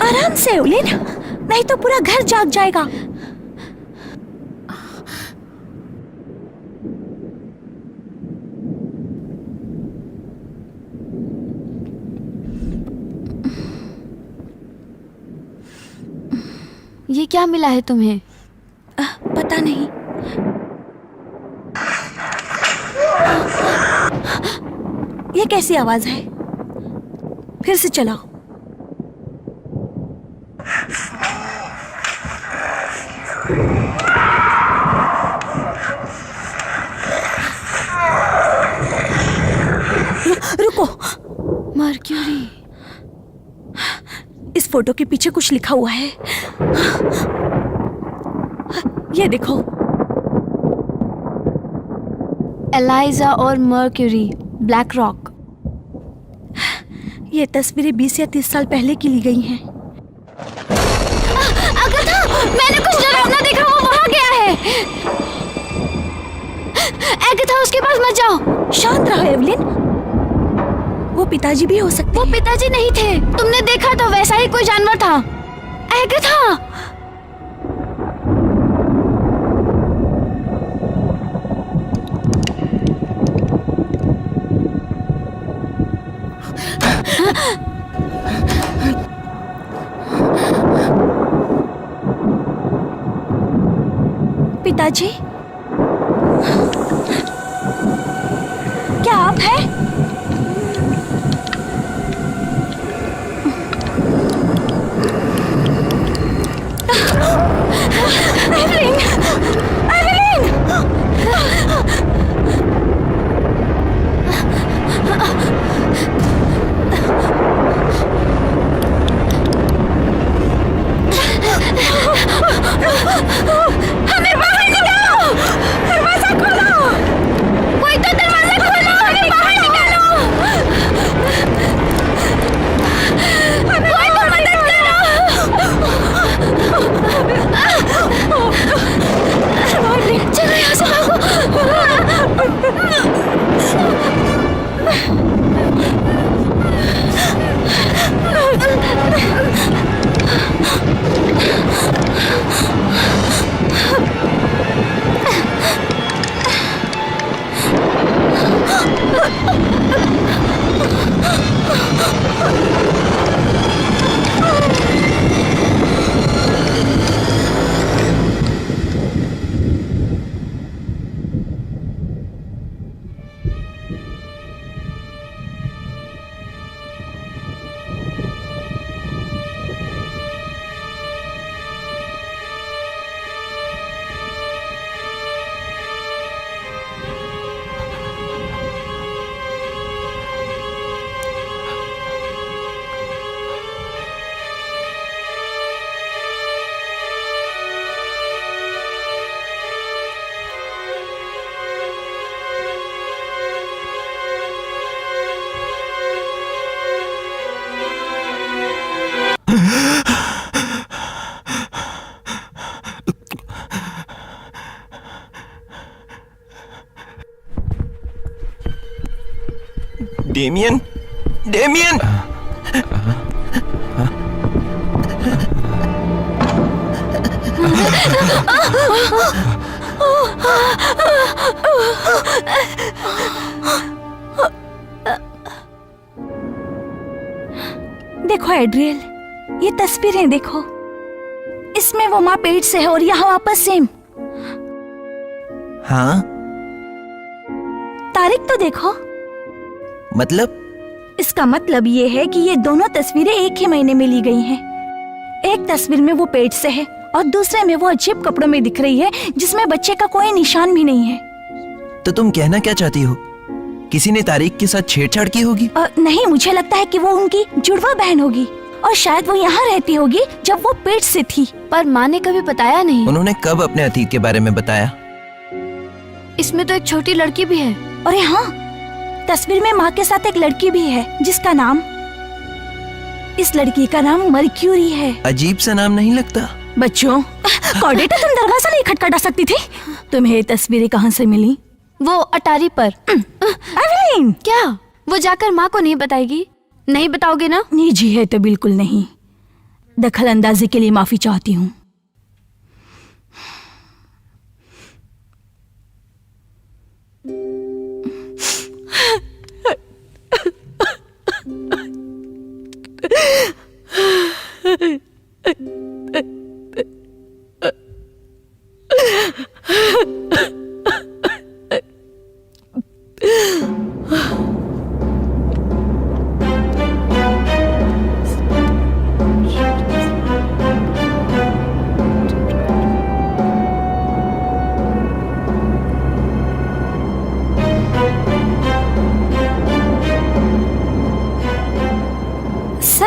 आराम से एवलिन, नहीं तो पूरा घर जाग जाएगा। ये क्या मिला है तुम्हें? पता नहीं। ये कैसी आवाज है? फिर से चलाओ। रुको। मर्क्यूरी। इस फोटो के पीछे कुछ लिखा हुआ है। ये देखो। एलाइजा और मर्क्यूरी, ब्लैक रॉक। ये तस्वीरें 20 या 30 साल पहले की ली गई हैं। अगाथा, मैंने कुछ डरावना देखा, वो वहाँ गया है। अगाथा, उसके पास मत जाओ। शांत रहो एवलिन। वो पिताजी भी हो सकते वो हैं। पिताजी नहीं थे, तुमने देखा तो वैसा ही कोई जानवर था। अगाथा। पिताजी, क्या आप हैं? एवलिन! एवलिन! हमें बाहर निकालो! दरवाजा खोलो! कोई तो दरवाजा खोलो! हमें बाहर निकालो! कोई तो मदद करो! चलो यहाँ से डेमियन, डेमियन! देखो एड्रियल, ये तस्वीरें देखो। इसमें वो माँ पेट से है और यहाँ वापस सेम। हाँ, तारीख तो देखो। मतलब? इसका मतलब ये है कि ये दोनों तस्वीरें एक ही महीने में ली गई हैं। एक तस्वीर में वो पेट से है और दूसरे में वो अजीब कपड़ों में दिख रही है जिसमें बच्चे का कोई निशान भी नहीं है। तो तुम कहना क्या चाहती हो? किसी ने तारीख के साथ छेड़छाड़ की होगी? नहीं, मुझे लगता है कि वो उनकी जुड़वा बहन होगी और शायद वो यहाँ रहती होगी जब वो पेट से थी। पर माँ ने कभी बताया नहीं। उन्होंने कब अपने अतीत के बारे में बताया? इसमें तो एक छोटी लड़की भी है। और हाँ, तस्वीर में माँ के साथ एक लड़की भी है जिसका नाम, इस लड़की का नाम मर्क्यूरी है। अजीब सा नाम नहीं लगता? बच्चों, कॉर्डेटा, तुम दरवाजा नहीं खटखटा सकती थी? तुम्हें ये तस्वीरें कहाँ से मिली? वो अटारी पर। एवलिन! क्या वो जाकर माँ को नहीं बताएगी? नहीं बताओगे ना? निजी है तो बिल्कुल नहीं। दखल अंदाजी के लिए माफी चाहती हूँ।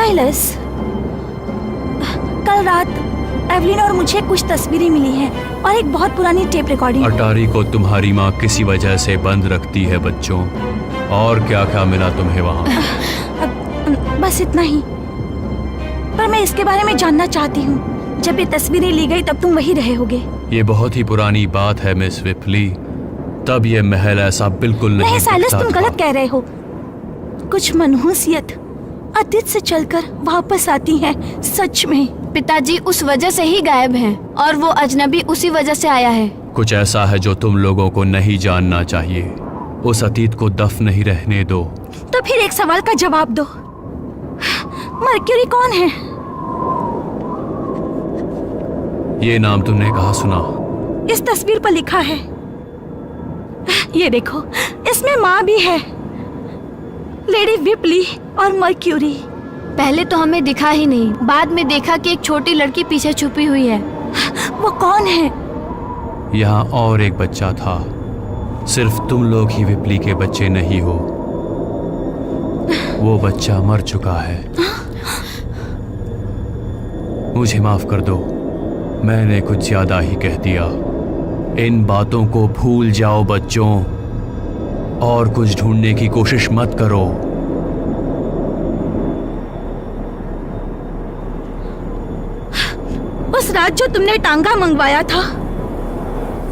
साइलस, कल रात एवलिन और मुझे कुछ तस्वीरें मिली हैं और एक बहुत पुरानी टेप रिकॉर्डिंग। अटारी को तुम्हारी माँ किसी वजह से बंद रखती है बच्चों। और क्या क्या मिला तुम्हें वहाँ? बस इतना ही, पर मैं इसके बारे में जानना चाहती हूँ। जब ये तस्वीरें ली गई तब तुम वहीं रहे होगे। ये बहुत ही पुरानी बात है मिस विप्ली। तब ये महल ऐसा बिल्कुल नहीं साइलस, दिखता तुम था। गलत कह रहे हो। कुछ मनहूसियत अतीत से चलकर वापस आती है, सच में। पिताजी उस वजह से ही गायब हैं और वो अजनबी उसी वजह से आया है। कुछ ऐसा है जो तुम लोगों को नहीं जानना चाहिए। उस अतीत को दफन नहीं रहने दो। तो फिर एक सवाल का जवाब दो, मर्क्यूरी कौन है? ये नाम तुमने कहाँ सुना? इस तस्वीर पर लिखा है। ये देखो, इसमें माँ भी है, लेडी विप्ली और मर्क्यूरी। पहले तो हमें दिखा ही नहीं, बाद में देखा कि एक छोटी लड़की पीछे छुपी हुई है। वो कौन है? यहाँ और एक बच्चा था। सिर्फ तुम लोग ही विप्ली के बच्चे नहीं हो। वो बच्चा मर चुका है। मुझे माफ कर दो, मैंने कुछ ज्यादा ही कह दिया। इन बातों को भूल जाओ बच्चों, और कुछ ढूंढने की कोशिश मत करो। उस रात जो तुमने टांगा मंगवाया था,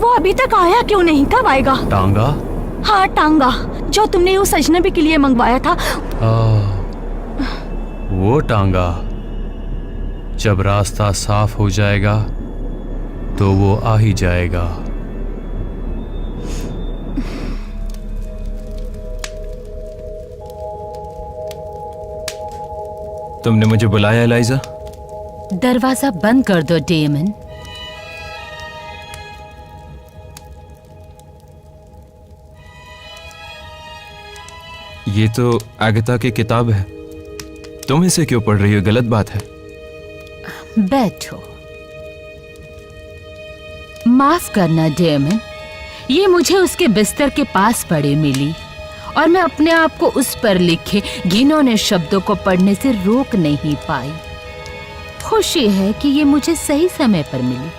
वो अभी तक आया क्यों नहीं? कब आएगा? टांगा? हाँ, टांगा जो तुमने उस अजनबी के लिए मंगवाया था। वो टांगा जब रास्ता साफ हो जाएगा तो वो आ ही जाएगा। तुमने मुझे बुलाया एलाइजा? दरवाजा बंद कर दो डेमन। ये तो आगता की किताब है, तुम इसे क्यों पढ़ रही हो? गलत बात है। बैठो। माफ करना डेमन, ये मुझे उसके बिस्तर के पास पड़ी मिली और मैं अपने आप को उस पर लिखे घिनौने शब्दों को पढ़ने से रोक नहीं पाई। खुशी है कि ये मुझे सही समय पर मिली।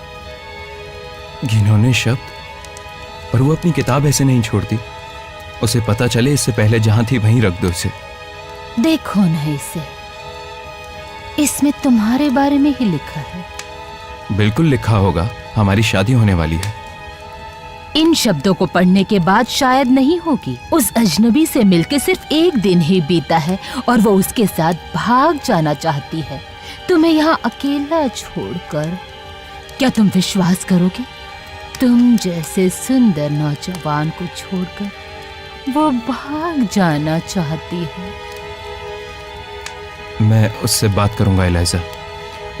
घिनौने शब्द? पर वो अपनी किताब ऐसे नहीं छोड़ती। उसे पता चले इससे पहले जहां थी वहीं रख दो उसे। देखो ना इसे, इसमें तुम्हारे बारे में ही लिखा है। बिल्कुल लिखा होगा, हमारी शादी होने वाली है। इन शब्दों को पढ़ने के बाद शायद नहीं होगी। उस अजनबी से मिलके सिर्फ एक दिन ही बीता है और वो उसके साथ भाग जाना चाहती है, तुम्हें यहाँ अकेला छोड़कर। क्या तुम विश्वास करोगे? तुम जैसे सुंदर नौजवान को छोड़कर वो भाग जाना चाहती है। मैं उससे बात करूंगा एलाइजा।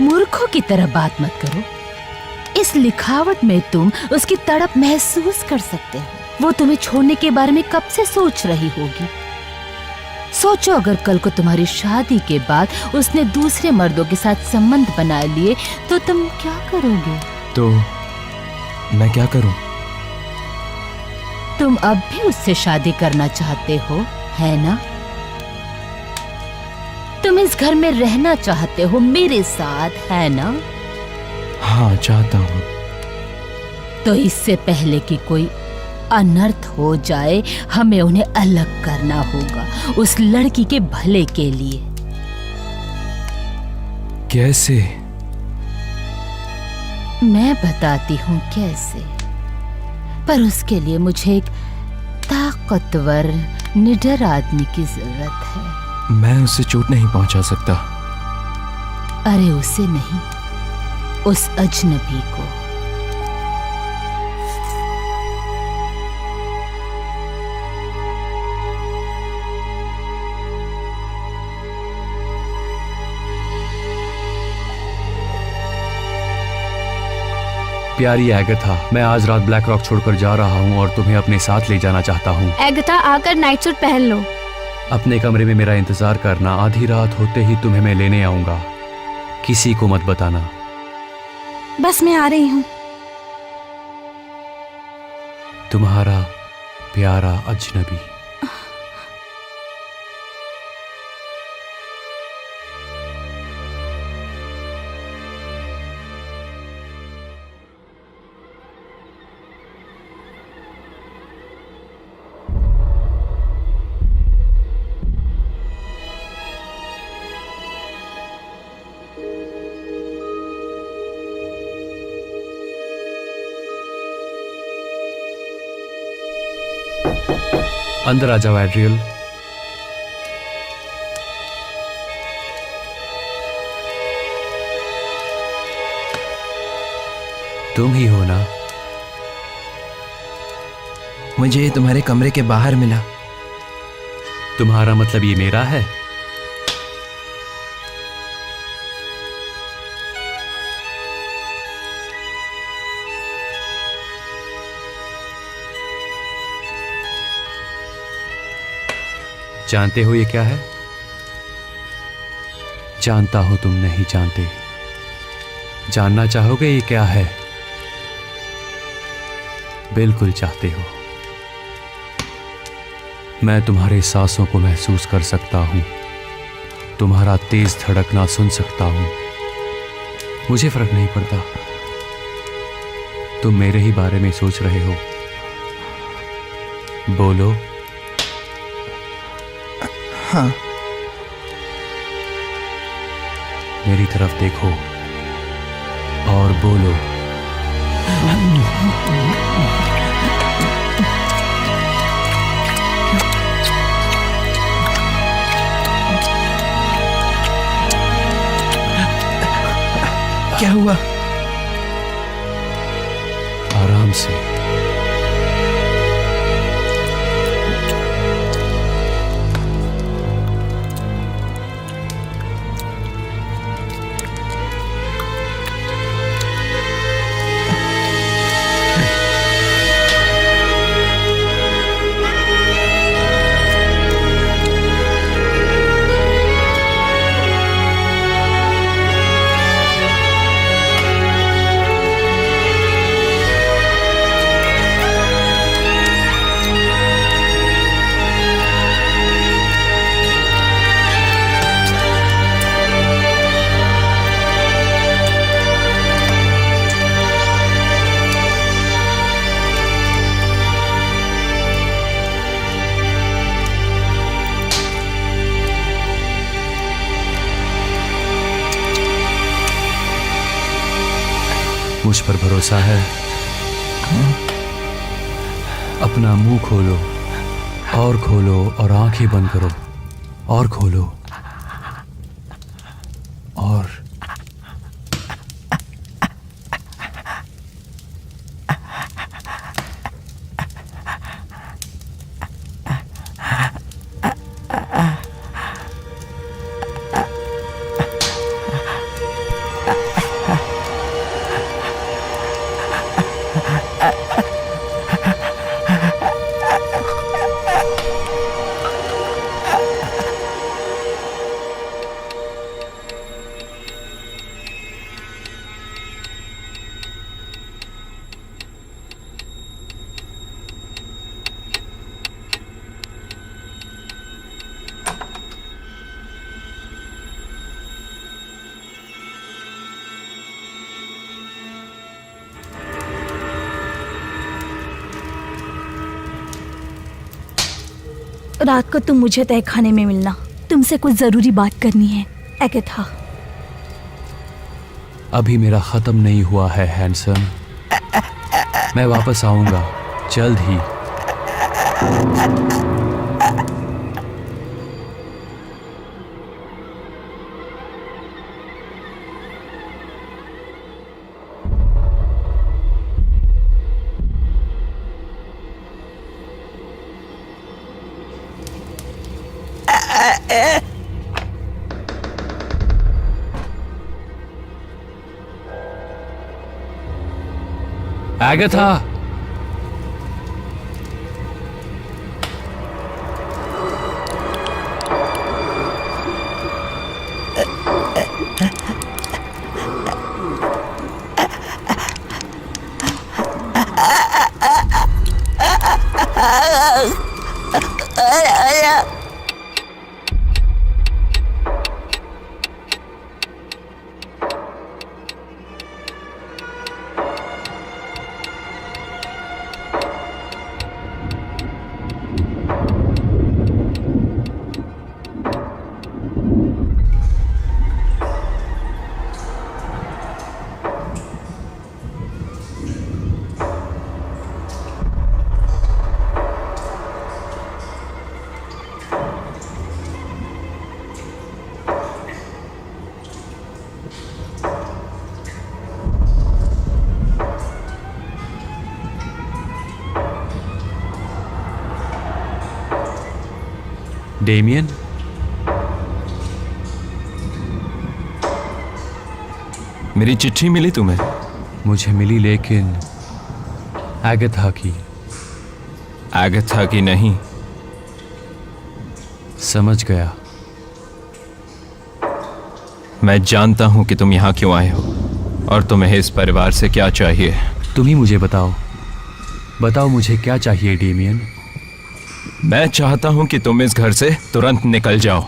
मूर्खों की तरह बात मत करो। इस लिखावट में तुम उसकी तड़प महसूस कर सकते हो। वो तुम्हें छोड़ने के बारे में कब से सोच रही होगी। सोचो, अगर कल को तुम्हारी शादी के बाद उसने दूसरे मर्दों के साथ संबंध बना लिए तो तुम क्या करोगे? तो मैं क्या करूं? तुम अब भी उससे शादी करना चाहते हो, है ना? तुम इस घर में रहना चाहते हो मेरे साथ, है ना? हाँ, चाहता हूं। तो इससे पहले कि कोई अनर्थ हो जाए, हमें उन्हें अलग करना होगा, उस लड़की के भले के लिए। कैसे? मैं बताती हूँ कैसे, पर उसके लिए मुझे एक ताकतवर, निडर आदमी की जरूरत है। मैं उसे चोट नहीं पहुंचा सकता। अरे उसे नहीं, उस अजनबी को। प्यारी एगथा, मैं आज रात ब्लैक रॉक छोड़कर जा रहा हूँ और तुम्हें अपने साथ ले जाना चाहता हूँ। एगथा, आकर नाइट सूट पहन लो। अपने कमरे में मेरा इंतजार करना। आधी रात होते ही तुम्हें मैं लेने आऊंगा। किसी को मत बताना। बस मैं आ रही हूँ। तुम्हारा प्यारा अजनबी। अंदर आ जाओ एड्रियल। तुम ही हो ना? मुझे तुम्हारे कमरे के बाहर मिला। तुम्हारा मतलब ये मेरा है? जानते हो ये क्या है? जानता हो तुम नहीं जानते। जानना चाहोगे ये क्या है? बिल्कुल चाहते हो। मैं तुम्हारे सांसों को महसूस कर सकता हूं, तुम्हारा तेज धड़कना सुन सकता हूं। मुझे फर्क नहीं पड़ता, तुम मेरे ही बारे में सोच रहे हो। बोलो। हाँ। मेरी तरफ देखो और बोलो। क्या हुआ? आराम से। मुझ पर भरोसा है? अपना मुंह खोलो और खोलो और आंखें बंद करो और खोलो और रात को तुम मुझे तय खाने में मिलना, तुमसे कुछ जरूरी बात करनी है। एगाथा। अभी मेरा खत्म नहीं हुआ है हैंडसम। मैं वापस आऊंगा जल्द ही। एगाथा, डेमियन, मेरी चिट्ठी मिली तुम्हें? मुझे मिली, लेकिन एगाथा की। एगाथा की नहीं। समझ गया। मैं जानता हूं कि तुम यहां क्यों आए हो और तुम्हें इस परिवार से क्या चाहिए। तुम ही मुझे बताओ, बताओ मुझे क्या चाहिए डेमियन। मैं चाहता हूं कि तुम इस घर से तुरंत निकल जाओ।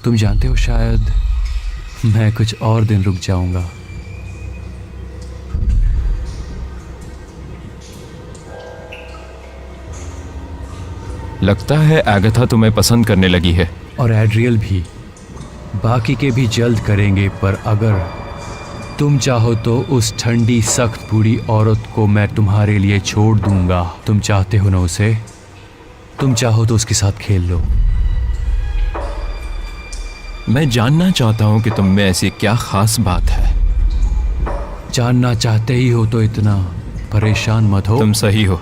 तुम जानते हो, शायद मैं कुछ और दिन रुक जाऊंगा। लगता है एगाथा तुम्हें पसंद करने लगी है। और एड्रियल भी, बाकी के भी जल्द करेंगे, पर अगर तुम चाहो तो उस ठंडी सख्त बूढ़ी औरत को मैं तुम्हारे लिए छोड़ दूंगा। तुम चाहते हो ना उसे? तुम चाहो तो उसके साथ खेल लो। मैं जानना चाहता हूं कि तुम में ऐसी क्या खास बात है। जानना चाहते ही हो तो इतना परेशान मत हो। तुम सही हो।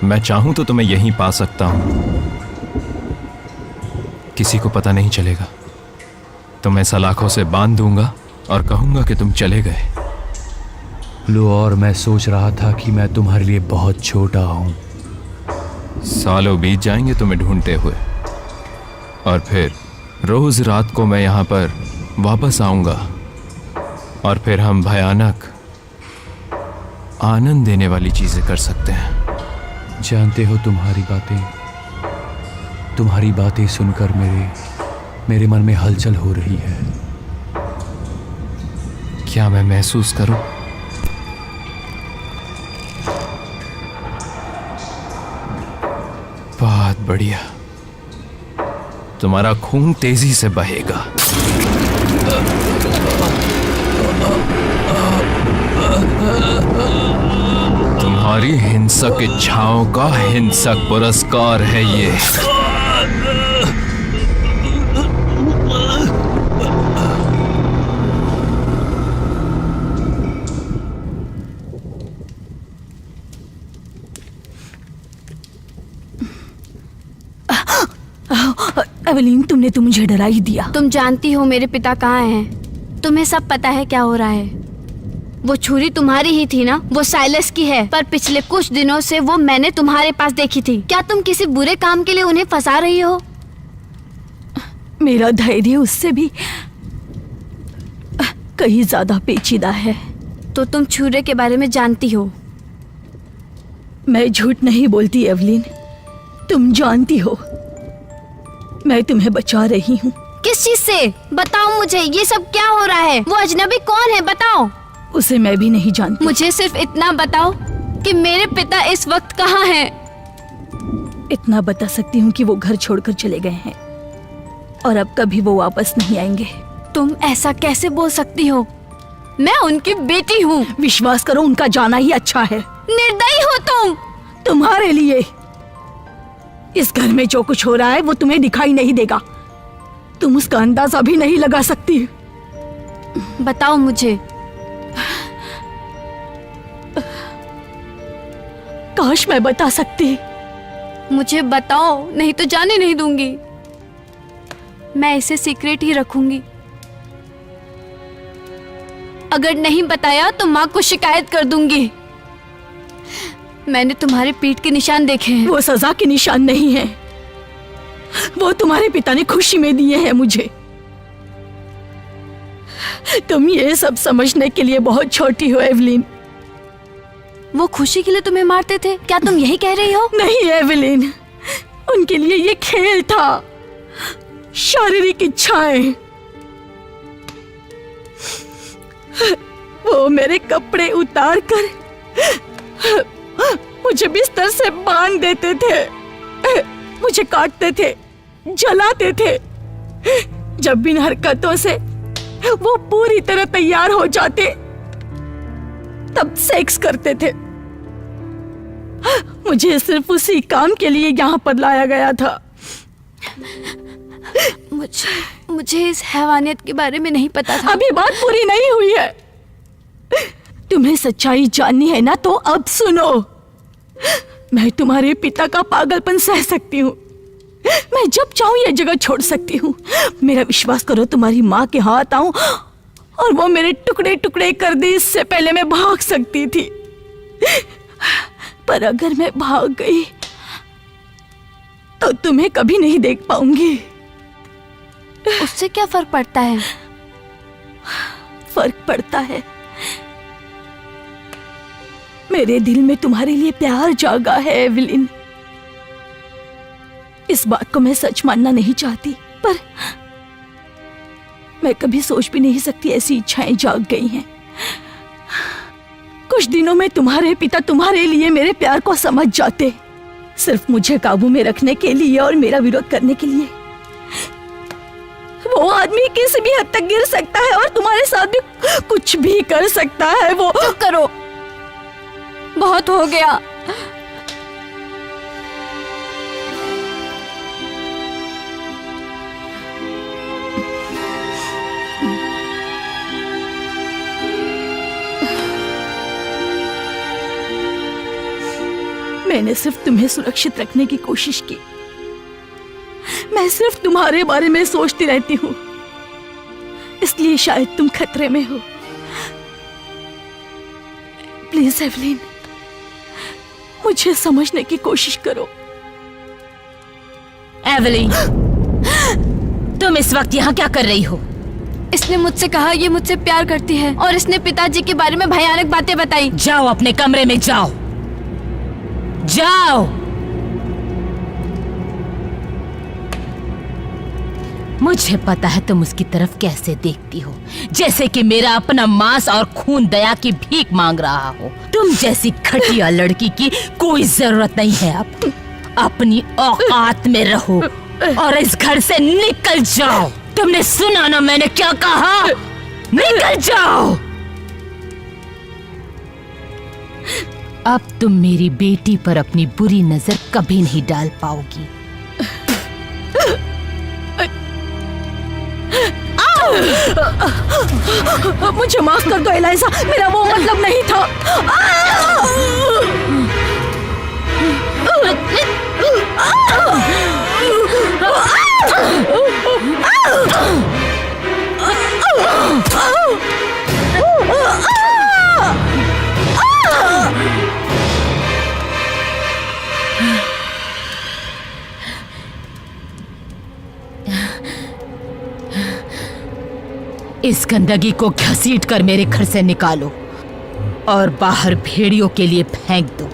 मैं चाहूं तो तुम्हें यहीं पा सकता हूं, किसी को पता नहीं चलेगा। तुम्हें सलाखों से बांध दूंगा और कहूंगा कि तुम चले गए। लो, और मैं सोच रहा था कि मैं तुम्हारे लिए बहुत छोटा हूं। सालों बीत जाएंगे तुम्हें ढूंढते हुए, और फिर रोज रात को मैं यहां पर वापस आऊंगा, और फिर हम भयानक आनंद देने वाली चीजें कर सकते हैं। जानते हो, तुम्हारी बातें सुनकर मेरे मन में हलचल हो रही है। क्या मैं महसूस करूं? बहुत बढ़िया। तुम्हारा खून तेजी से बहेगा। तुम्हारी हिंसक इच्छाओं का हिंसक पुरस्कार है ये। एवलीन, तुमने तो मुझे डरा ही दिया। तुम जानती हो मेरे पिता कहाँ हैं। तुम्हें सब पता है क्या हो रहा है। वो छुरी तुम्हारी ही थी ना? वो साइलस की है, पर पिछले कुछ दिनों से वो मैंने तुम्हारे पास देखी थी। क्या तुम किसी बुरे काम के लिए उन्हें फंसा रही हो? मेरा धैर्य उससे भी कहीं ज्यादा पेचीदा है। तो तुम छुरे के बारे में जानती हो? मैं झूठ नहीं बोलती एवलीन, तुम जानती हो मैं तुम्हें बचा रही हूँ। किस चीज से? बताओ मुझे, ये सब क्या हो रहा है? वो अजनबी कौन है, बताओ। उसे मैं भी नहीं जानती। मुझे सिर्फ इतना बताओ कि मेरे पिता इस वक्त कहाँ हैं। इतना बता सकती हूँ कि वो घर छोड़कर चले गए हैं और अब कभी वो वापस नहीं आएंगे। तुम ऐसा कैसे बोल सकती हो? मैं उनकी बेटी हूँ। विश्वास करो, उनका जाना ही अच्छा है। निर्दयी हो तुम। तुम्हारे लिए इस घर में जो कुछ हो रहा है वो तुम्हें दिखाई नहीं देगा। तुम उसका अंदाजा भी नहीं लगा सकती। बताओ मुझे। काश मैं बता सकती। मुझे बताओ, नहीं तो जाने नहीं दूंगी। मैं इसे सीक्रेट ही रखूंगी। अगर नहीं बताया तो माँ को शिकायत कर दूंगी। मैंने तुम्हारे पीठ के निशान देखे हैं। वो सजा के निशान नहीं है, वो तुम्हारे पिता ने खुशी में दिए हैं मुझे। तुम ये सब समझने के लिए बहुत छोटी हो एवलीन। वो खुशी के लिए तुम्हें मारते थे, क्या तुम यही कह रही हो? नहीं एवलीन, उनके लिए ये खेल था, शारीरिक इच्छाएं। वो मेरे कपड़े उतार कर मुझे बिस्तर से बांध देते थे, मुझे काटते थे, जलाते थे। जब इन हरकतों से वो पूरी तरह तैयार हो जाते तब सेक्स करते थे। मुझे सिर्फ उसी काम के लिए यहाँ पर लाया गया था। मुझे इस हैवानियत के बारे में नहीं पता था। अभी बात पूरी नहीं हुई है। तुम्हें सच्चाई जाननी है ना, तो अब सुनो। मैं तुम्हारे पिता का पागलपन सह सकती हूँ। मैं जब चाहूँ यह जगह छोड़ सकती हूँ। मेरा विश्वास करो, तुम्हारी माँ के हाथ आऊं और वो मेरे टुकड़े टुकड़े कर दे, इससे पहले मैं भाग सकती थी। पर अगर मैं भाग गई तो तुम्हें कभी नहीं देख पाऊंगी। उससे क्या फर्क पड़ता है? फर्क पड़ता है। मेरे दिल में तुम्हारे लिए प्यार जागा है एवलिन। इस बात को मैं सच मानना नहीं चाहती, पर मैं कभी सोच भी नहीं सकती ऐसी इच्छाएं जाग गई हैं। कुछ दिनों में तुम्हारे पिता तुम्हारे लिए मेरे प्यार को समझ जाते, सिर्फ मुझे काबू में रखने के लिए और मेरा विरोध करने के लिए। वो आदमी किसी भी हद तक गिर सकता है और तुम्हारे साथ भी कुछ भी कर सकता है। वो चुप करो, बहुत हो गया। मैंने सिर्फ तुम्हें सुरक्षित रखने की कोशिश की। मैं सिर्फ तुम्हारे बारे में सोचती रहती हूँ, इसलिए शायद तुम खतरे में हो। प्लीज एवलिन, मुझे समझने की कोशिश करो। एवलिन, तुम इस वक्त यहाँ क्या कर रही हो? इसने मुझसे कहा ये मुझसे प्यार करती है और इसने पिताजी के बारे में भयानक बातें बताई। जाओ अपने कमरे में जाओ, जाओ। मुझे पता है तुम उसकी तरफ कैसे देखती हो, जैसे कि मेरा अपना मांस और खून दया की भीख मांग रहा हो। तुम जैसी घटिया लड़की की कोई जरूरत नहीं है। अब अपनी औकात में रहो और इस घर से निकल जाओ। तुमने सुना ना मैंने क्या कहा? निकल जाओ। अब तुम मेरी बेटी पर अपनी बुरी नजर कभी नहीं डाल पाओगी। मुझे माफ कर दो एलाइजा, मेरा वो मतलब नहीं था। इस गंदगी को घसीट कर मेरे घर से निकालो और बाहर भेड़ियों के लिए फेंक दो।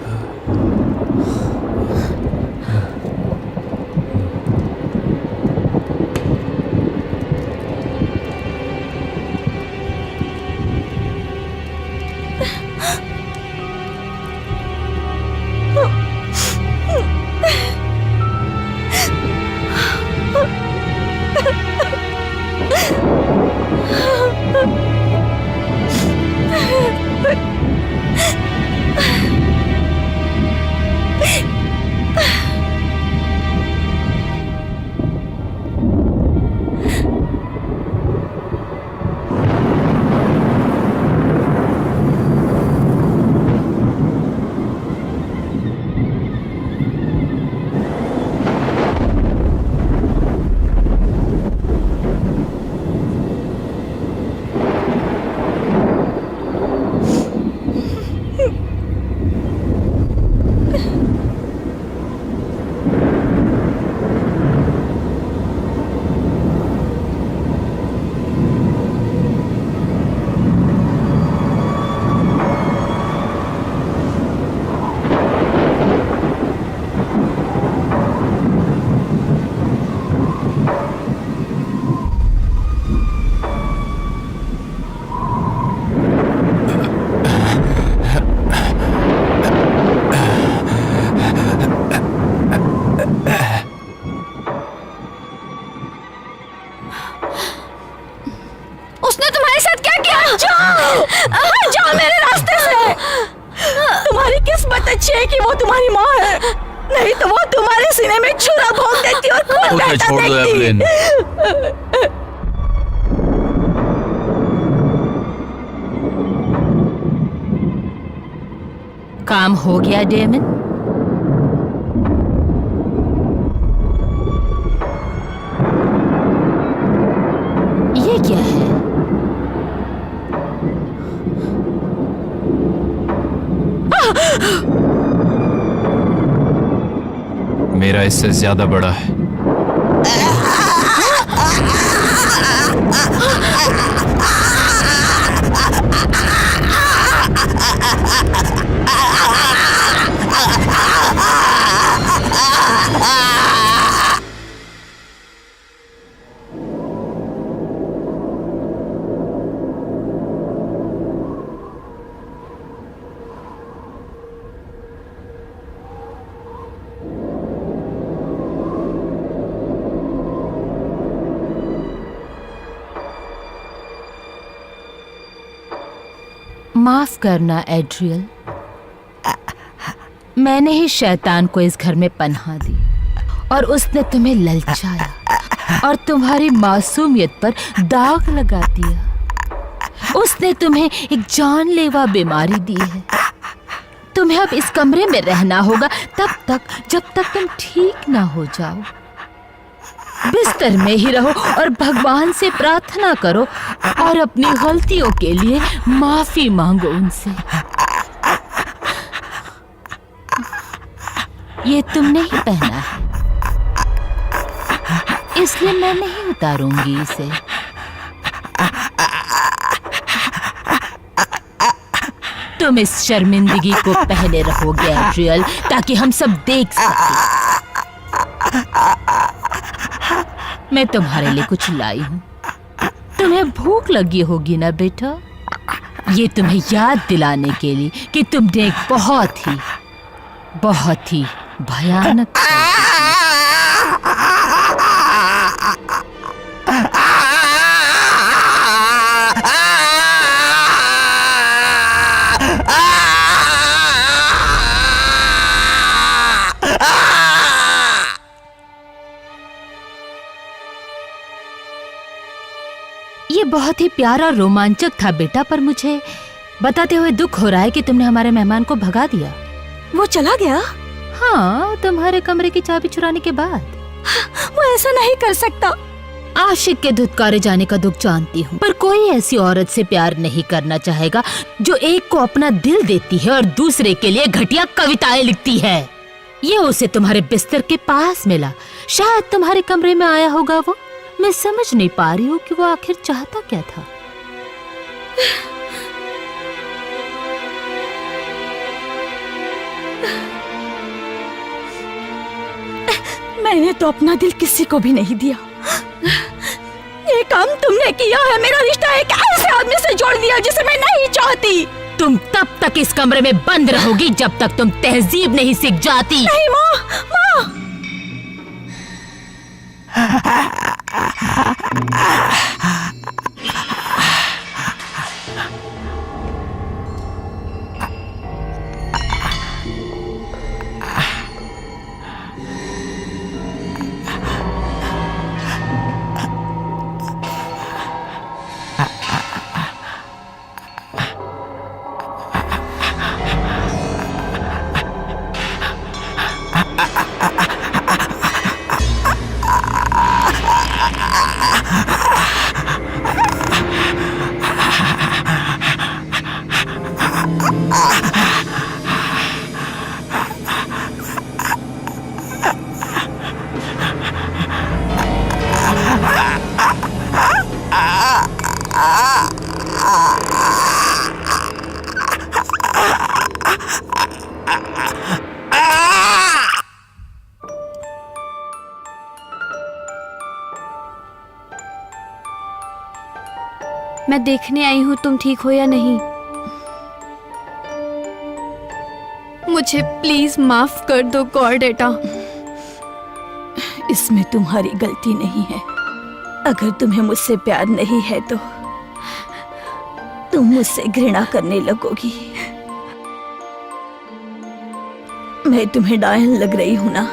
छोड़ दो एवलिन। काम हो गया डेमन। मेरा इससे ज्यादा बड़ा है। माफ करना एड्रियल, मैंने ही शैतान को इस घर में पनाह दी और उसने तुम्हें ललचाया और तुम्हारी मासूमियत पर दाग लगा दिया। उसने तुम्हें एक जानलेवा बीमारी दी है। तुम्हें अब इस कमरे में रहना होगा तब तक जब तक तुम ठीक ना हो जाओ। बिस्तर में ही रहो और भगवान से प्रार्थना करो और अपनी गलतियों के लिए माफी मांगो उनसे। ये तुमने ही पहना है, इसलिए मैं नहीं उतारूंगी इसे। तुम इस शर्मिंदगी को पहने रहोगे एड्रियल, ताकि हम सब देख सकें। मैं तुम्हारे लिए कुछ लाई हूँ। तुम्हें भूख लगी होगी ना बेटा? ये तुम्हें याद दिलाने के लिए कि तुमने एक बहुत ही भयानक ये बहुत ही प्यारा और रोमांचक था बेटा, पर मुझे बताते हुए दुख हो रहा है कि तुमने हमारे मेहमान को भगा दिया। वो चला गया? हाँ, तुम्हारे कमरे की चाबी चुराने के बाद। वो ऐसा नहीं कर सकता। आशिक के धुतकारे जाने का दुख जानती हूँ, पर कोई ऐसी औरत से प्यार नहीं करना चाहेगा जो एक को अपना दिल देती है और दूसरे के लिए घटिया कविताएं लिखती है। ये उसे तुम्हारे बिस्तर के पास मिला, शायद तुम्हारे कमरे में आया होगा वो। मैं समझ नहीं पा रही हूँ कि वो आखिर चाहता क्या था। मैंने तो अपना दिल किसी को भी नहीं दिया। ये काम तुमने किया है। मेरा रिश्ता एक ऐसे आदमी से जोड़ दिया जिसे मैं नहीं चाहती। तुम तब तक इस कमरे में बंद रहोगी जब तक तुम तहजीब नहीं सीख जाती। नहीं माँ, माँ। मैं देखने आई हूँ तुम ठीक हो या नहीं। मुझे प्लीज माफ कर दो गॉर्डेटा। इसमें तुम्हारी गलती नहीं है। अगर तुम्हें मुझसे प्यार नहीं है तो तुम मुझसे घृणा करने लगोगी। मैं तुम्हें डायन लग रही हूं ना?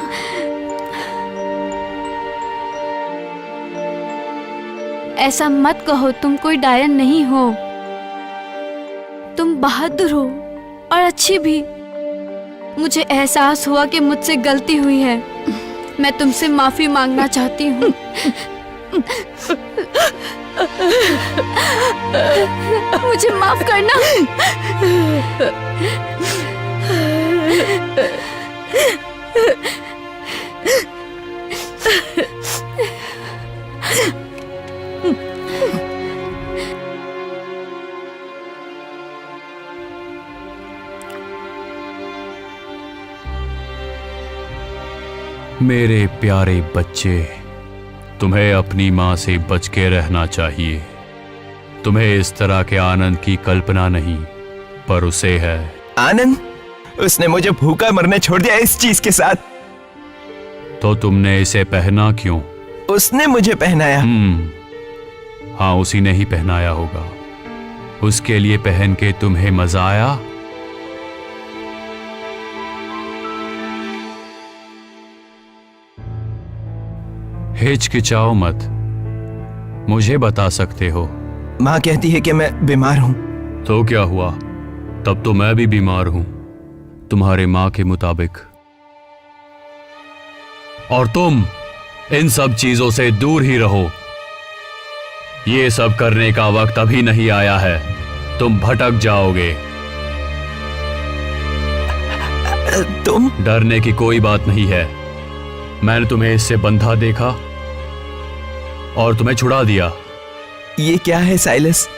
ऐसा मत कहो, तुम कोई डायन नहीं हो। तुम बहादुर हो और अच्छी भी। मुझे एहसास हुआ कि मुझसे गलती हुई है। मैं तुमसे माफी मांगना चाहती हूँ। मुझे माफ करना। मेरे प्यारे बच्चे, तुम्हें अपनी माँ से बच के रहना चाहिए। तुम्हें इस तरह के आनंद की कल्पना नहीं, पर उसे है। आनंद? उसने मुझे भूखा मरने छोड़ दिया इस चीज के साथ। तो तुमने इसे पहना क्यों? उसने मुझे पहनाया। हाँ, उसी ने ही पहनाया होगा। उसके लिए पहन के तुम्हें मजा आया? हिचकिचाओ मत, मुझे बता सकते हो। माँ कहती है कि मैं बीमार हूं। तो क्या हुआ? तब तो मैं भी बीमार हूं, तुम्हारे माँ के मुताबिक। और तुम इन सब चीजों से दूर ही रहो। ये सब करने का वक्त अभी नहीं आया है, तुम भटक जाओगे। तुम? डरने की कोई बात नहीं है। मैंने तुम्हें इससे बंधा देखा और तुम्हें छुड़ा दिया। ये क्या है साइलस?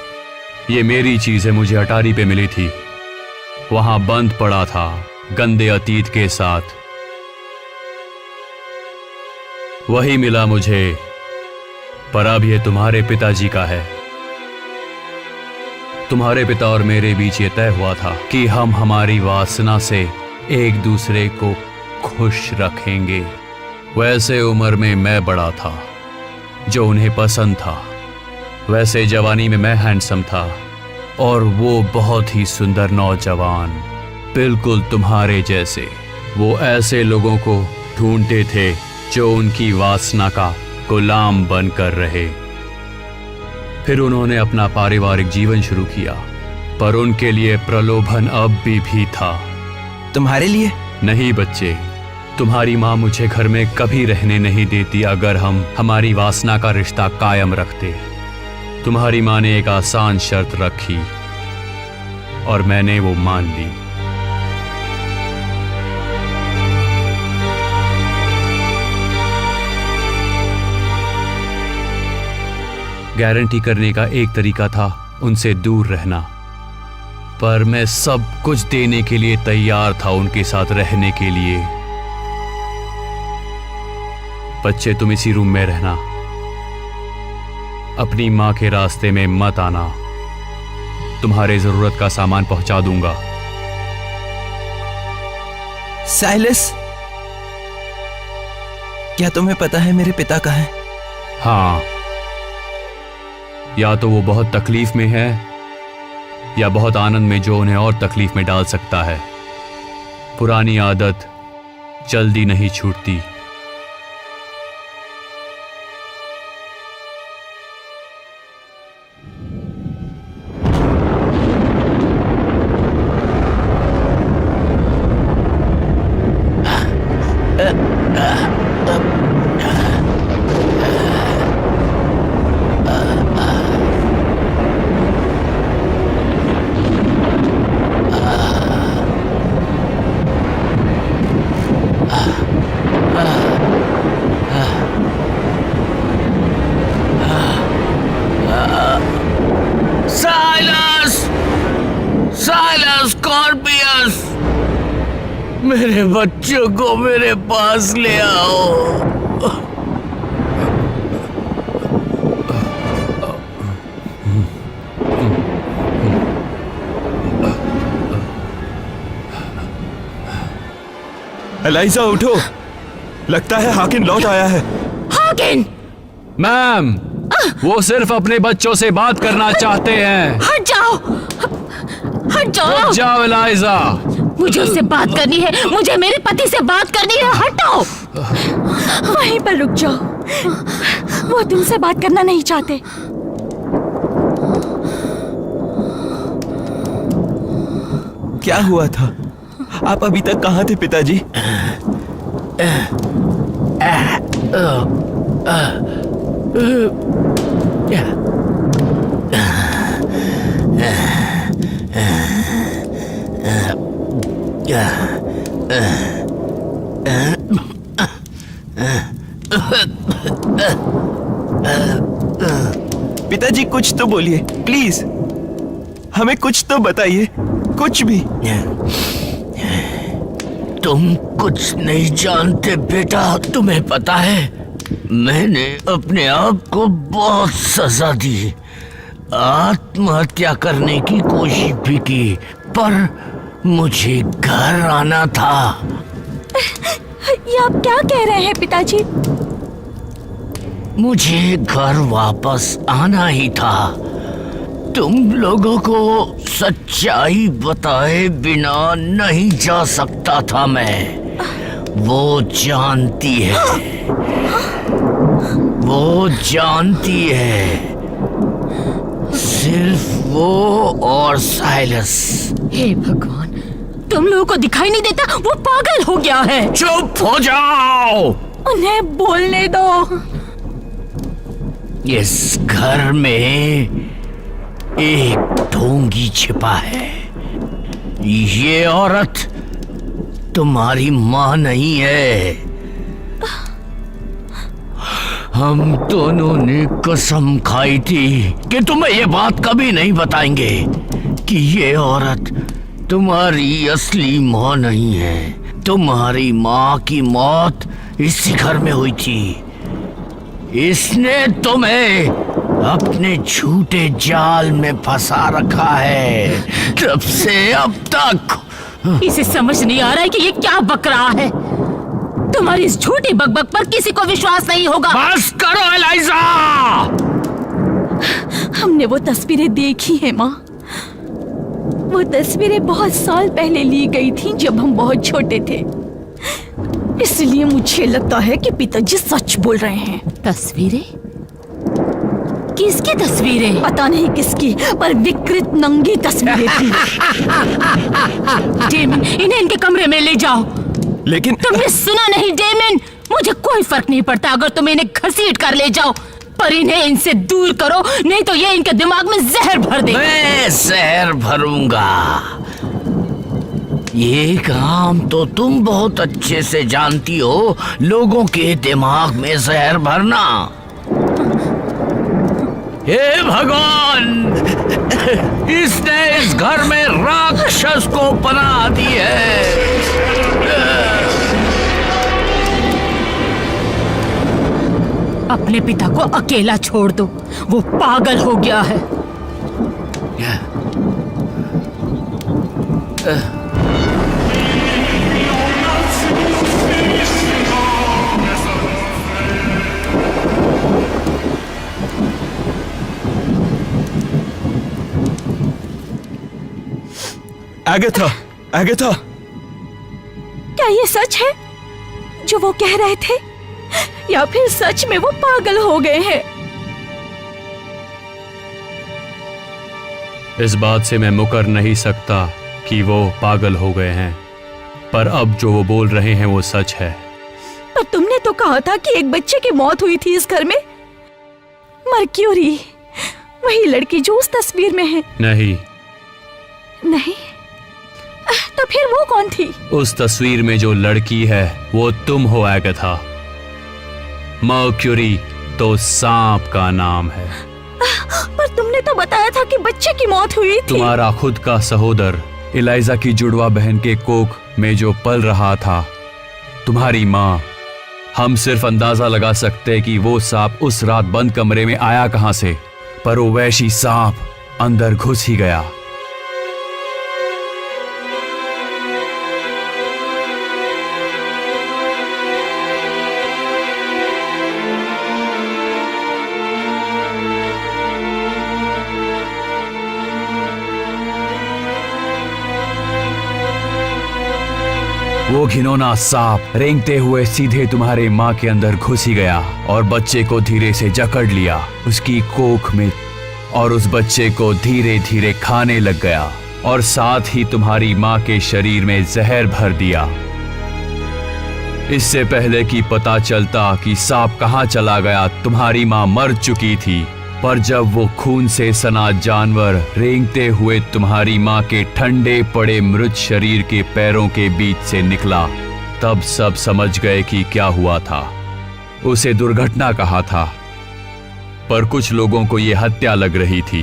ये मेरी चीज है, मुझे अटारी पे मिली थी। वहां बंद पड़ा था गंदे अतीत के साथ। वही मिला मुझे, पर अब ये तुम्हारे पिताजी का है। तुम्हारे पिता और मेरे बीच ये तय हुआ था कि हम हमारी वासना से एक दूसरे को खुश रखेंगे। वैसे उम्र में मैं बड़ा था जो उन्हें पसंद था, वैसे जवानी में मैं हैंडसम था और वो बहुत ही सुंदर नौजवान, बिल्कुल तुम्हारे जैसे। वो ऐसे लोगों को ढूंढते थे जो उनकी वासना का गुलाम बनकर रहे। फिर उन्होंने अपना पारिवारिक जीवन शुरू किया, पर उनके लिए प्रलोभन अब भी था। तुम्हारे लिए? नहीं बच्चे, तुम्हारी माँ मुझे घर में कभी रहने नहीं देती अगर हम हमारी वासना का रिश्ता कायम रखते। तुम्हारी माँ ने एक आसान शर्त रखी और मैंने वो मान ली। गारंटी करने का एक तरीका था उनसे दूर रहना, पर मैं सब कुछ देने के लिए तैयार था उनके साथ रहने के लिए। बच्चे, तुम इसी रूम में रहना, अपनी मां के रास्ते में मत आना। तुम्हारे जरूरत का सामान पहुंचा दूंगा। साइलस, क्या तुम्हें पता है मेरे पिता कहाँ हैं? हाँ, या तो वो बहुत तकलीफ में है या बहुत आनंद में जो उन्हें और तकलीफ में डाल सकता है। पुरानी आदत जल्दी नहीं छूटती। स्कॉर्पियस, मेरे बच्चों को मेरे पास ले आओ। एलाइजा, उठो। लगता है हाकिन लौट आया है। हाकिन! मैम, वो सिर्फ अपने बच्चों से बात करना चाहते हैं। हट जाओ! हट जाओ! रुक जाओ एलाइजा। मुझे उससे बात करनी है, मुझे मेरे पति से बात करनी है। हटाओ! वहीं पर रुक जाओ, वो तुमसे बात करना नहीं चाहते। क्या हुआ था? आप अभी तक कहाँ थे पिताजी? पिताजी, कुछ तो बोलिए प्लीज, हमें कुछ तो बताइए, कुछ भी। तुम कुछ नहीं जानते बेटा। तुम्हें पता है, मैंने अपने आप को बहुत सजा दी, आत्महत्या करने की कोशिश भी की, पर मुझे घर आना था। ये आप क्या कह रहे हैं पिताजी? मुझे घर वापस आना ही था। तुम लोगों को सच्चाई बताए बिना नहीं जा सकता था मैं। वो जानती है, वो जानती है, सिर्फ वो और साइलस। हे भगवान, तुम लोगों को दिखाई नहीं देता? वो पागल हो गया है। चुप हो जाओ। उन्हें बोलने दो। इस घर में एक ढोंगी छिपा है। ये औरत तुम्हारी माँ नहीं है। हम दोनों ने कसम खाई थी कि तुम्हें ये बात कभी नहीं बताएंगे कि ये औरत तुम्हारी असली माँ नहीं है। तुम्हारी माँ की मौत इसी घर में हुई थी। इसने तुम्हें अपने झूठे जाल में फंसा रखा है, तब से अब तक। इसे समझ नहीं आ रहा है कि ये क्या बक रहा है। तुम्हारी इस झूठी बकबक पर किसी को विश्वास नहीं होगा। बस करो एलाइजा। हमने वो तस्वीरें देखी हैं माँ। वो तस्वीरें बहुत साल पहले ली गई थी, जब हम बहुत छोटे थे। इसलिए मुझे लगता है कि पिताजी सच बोल रहे हैं। तस्वीरें? किसकी तस्वीरें? पता नहीं किसकी, पर विकृत नंगी तस्वीरें थी। डेमन, इन्हें इनके कमरे में ले जाओ। लेकिन तुमने सुना नहीं डेमन? मुझे कोई फर्क नहीं पड़ता अगर तुम इन्हें घसीट कर ले जाओ, पर इन्हें इनसे दूर करो, नहीं तो ये इनके दिमाग में जहर भर दे। मैं जहर भरूंगा। ये काम तो तुम बहुत अच्छे से जानती हो, लोगों के दिमाग में जहर भरना। हे भगवान, इसने इस घर में राक्षस को पनाह दी है। अपने पिता को अकेला छोड़ दो, वो पागल हो गया है। एगाथा, एगाथा, क्या ये सच है जो वो कह रहे थे, या फिर सच में वो पागल हो गए हैं? इस बात से मैं मुकर नहीं सकता कि वो पागल हो गए हैं, पर अब जो वो बोल रहे हैं वो सच है। पर तुमने तो कहा था कि एक बच्चे की मौत हुई थी इस घर में। मर्क्यूरी, वही लड़की जो उस तस्वीर में है। नहीं, नहीं, तो फिर वो कौन थी? उस तस्वीर में जो लड़की है वो तुम हो एगाथा। मर्क्यूरी तो सांप का नाम है। पर तुमने तो बताया था कि बच्चे की मौत हुई थी। तुम्हारा खुद का सहोदर एलाइजा की जुड़वा बहन के कोख में जो पल रहा था, तुम्हारी माँ। हम सिर्फ अंदाजा लगा सकते कि वो सांप उस रात बंद कमरे में आया कहां से, पर वो वैशी सांप अंदर घुस ही गया। वो घिनौना सांप रेंगते हुए सीधे तुम्हारे माँ के अंदर घुस ही गया और बच्चे को धीरे से जकड़ लिया उसकी कोख में, और उस बच्चे को धीरे धीरे खाने लग गया, और साथ ही तुम्हारी माँ के शरीर में जहर भर दिया। इससे पहले कि पता चलता कि सांप कहाँ चला गया, तुम्हारी माँ मर चुकी थी। पर जब वो खून से सना जानवर रेंगते हुए तुम्हारी माँ के ठंडे पड़े मृत शरीर के पैरों के बीच से निकला, तब सब समझ गए कि क्या हुआ था। उसे दुर्घटना कहा था, पर कुछ लोगों को ये हत्या लग रही थी।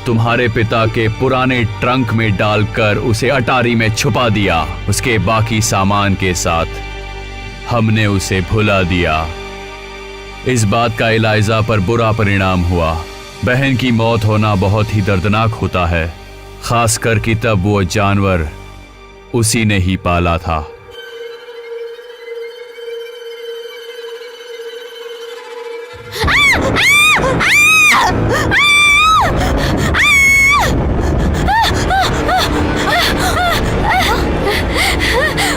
तुम्हारे पिता के पुराने ट्रंक में डालकर उसे अटारी में छुपा दिया। उसके बाकी सामान के साथ हमने उसे भुला दिया। इस बात का इलाइजा पर बुरा परिणाम हुआ। बहन की मौत होना बहुत ही दर्दनाक होता है, खासकर कि तब वो जानवर उसी ने ही पाला था।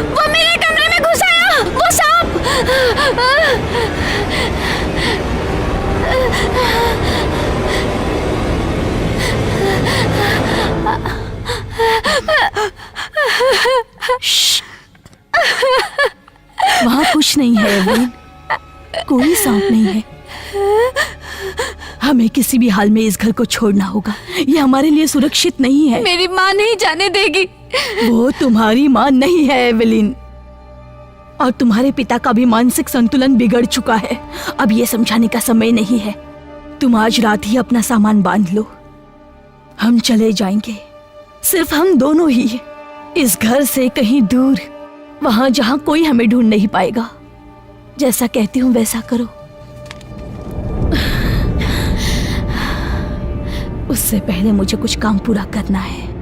वो मेरे कमरे में घुस आया, वो सांप। वहाँ कुछ नहीं है एवलिन, कोई सांप नहीं है। हमें किसी भी हाल में इस घर को छोड़ना होगा, ये हमारे लिए सुरक्षित नहीं है। मेरी माँ नहीं जाने देगी। वो तुम्हारी माँ नहीं है एवलिन, और तुम्हारे पिता का भी मानसिक संतुलन बिगड़ चुका है। अब ये समझाने का समय नहीं है। तुम आज रात ही अपना सामान बांध लो, हम चले जाएंगे, सिर्फ हम दोनों ही, इस घर से कहीं दूर, वहां जहां कोई हमें ढूंढ नहीं पाएगा। जैसा कहती हूँ वैसा करो। उससे पहले मुझे कुछ काम पूरा करना है।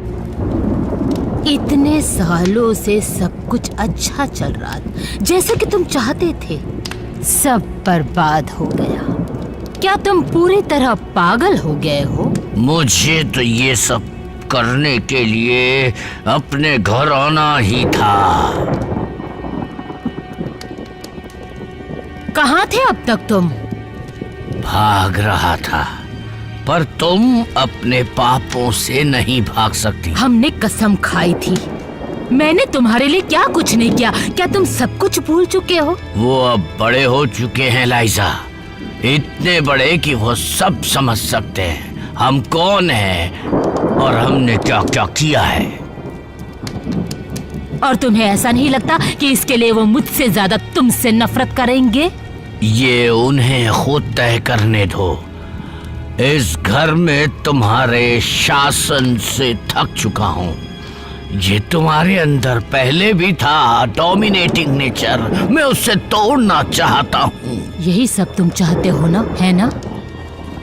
इतने सालों से सब कुछ अच्छा चल रहा था, जैसे कि तुम चाहते थे, सब बर्बाद हो गया। क्या तुम पूरी तरह पागल हो गए हो? मुझे तो ये सब करने के लिए अपने घर आना ही था। कहाँ थे अब तक तुम? भाग रहा था, पर तुम अपने पापों से नहीं भाग सकती। हमने कसम खाई थी। मैंने तुम्हारे लिए क्या कुछ नहीं किया? क्या तुम सब कुछ भूल चुके हो? वो अब बड़े हो चुके हैं लाइजा, इतने बड़े कि वो सब समझ सकते हैं हम कौन हैं और हमने क्या क्या किया है। और तुम्हें ऐसा नहीं लगता कि इसके लिए वो मुझसे ज्यादा तुमसे नफरत करेंगे? ये उन्हें खुद तय करने दो। इस घर में तुम्हारे शासन से थक चुका हूँ। ये तुम्हारे अंदर पहले भी था, डोमिनेटिंग नेचर, मैं उससे तोड़ना चाहता हूँ। यही सब तुम चाहते हो ना, है ना?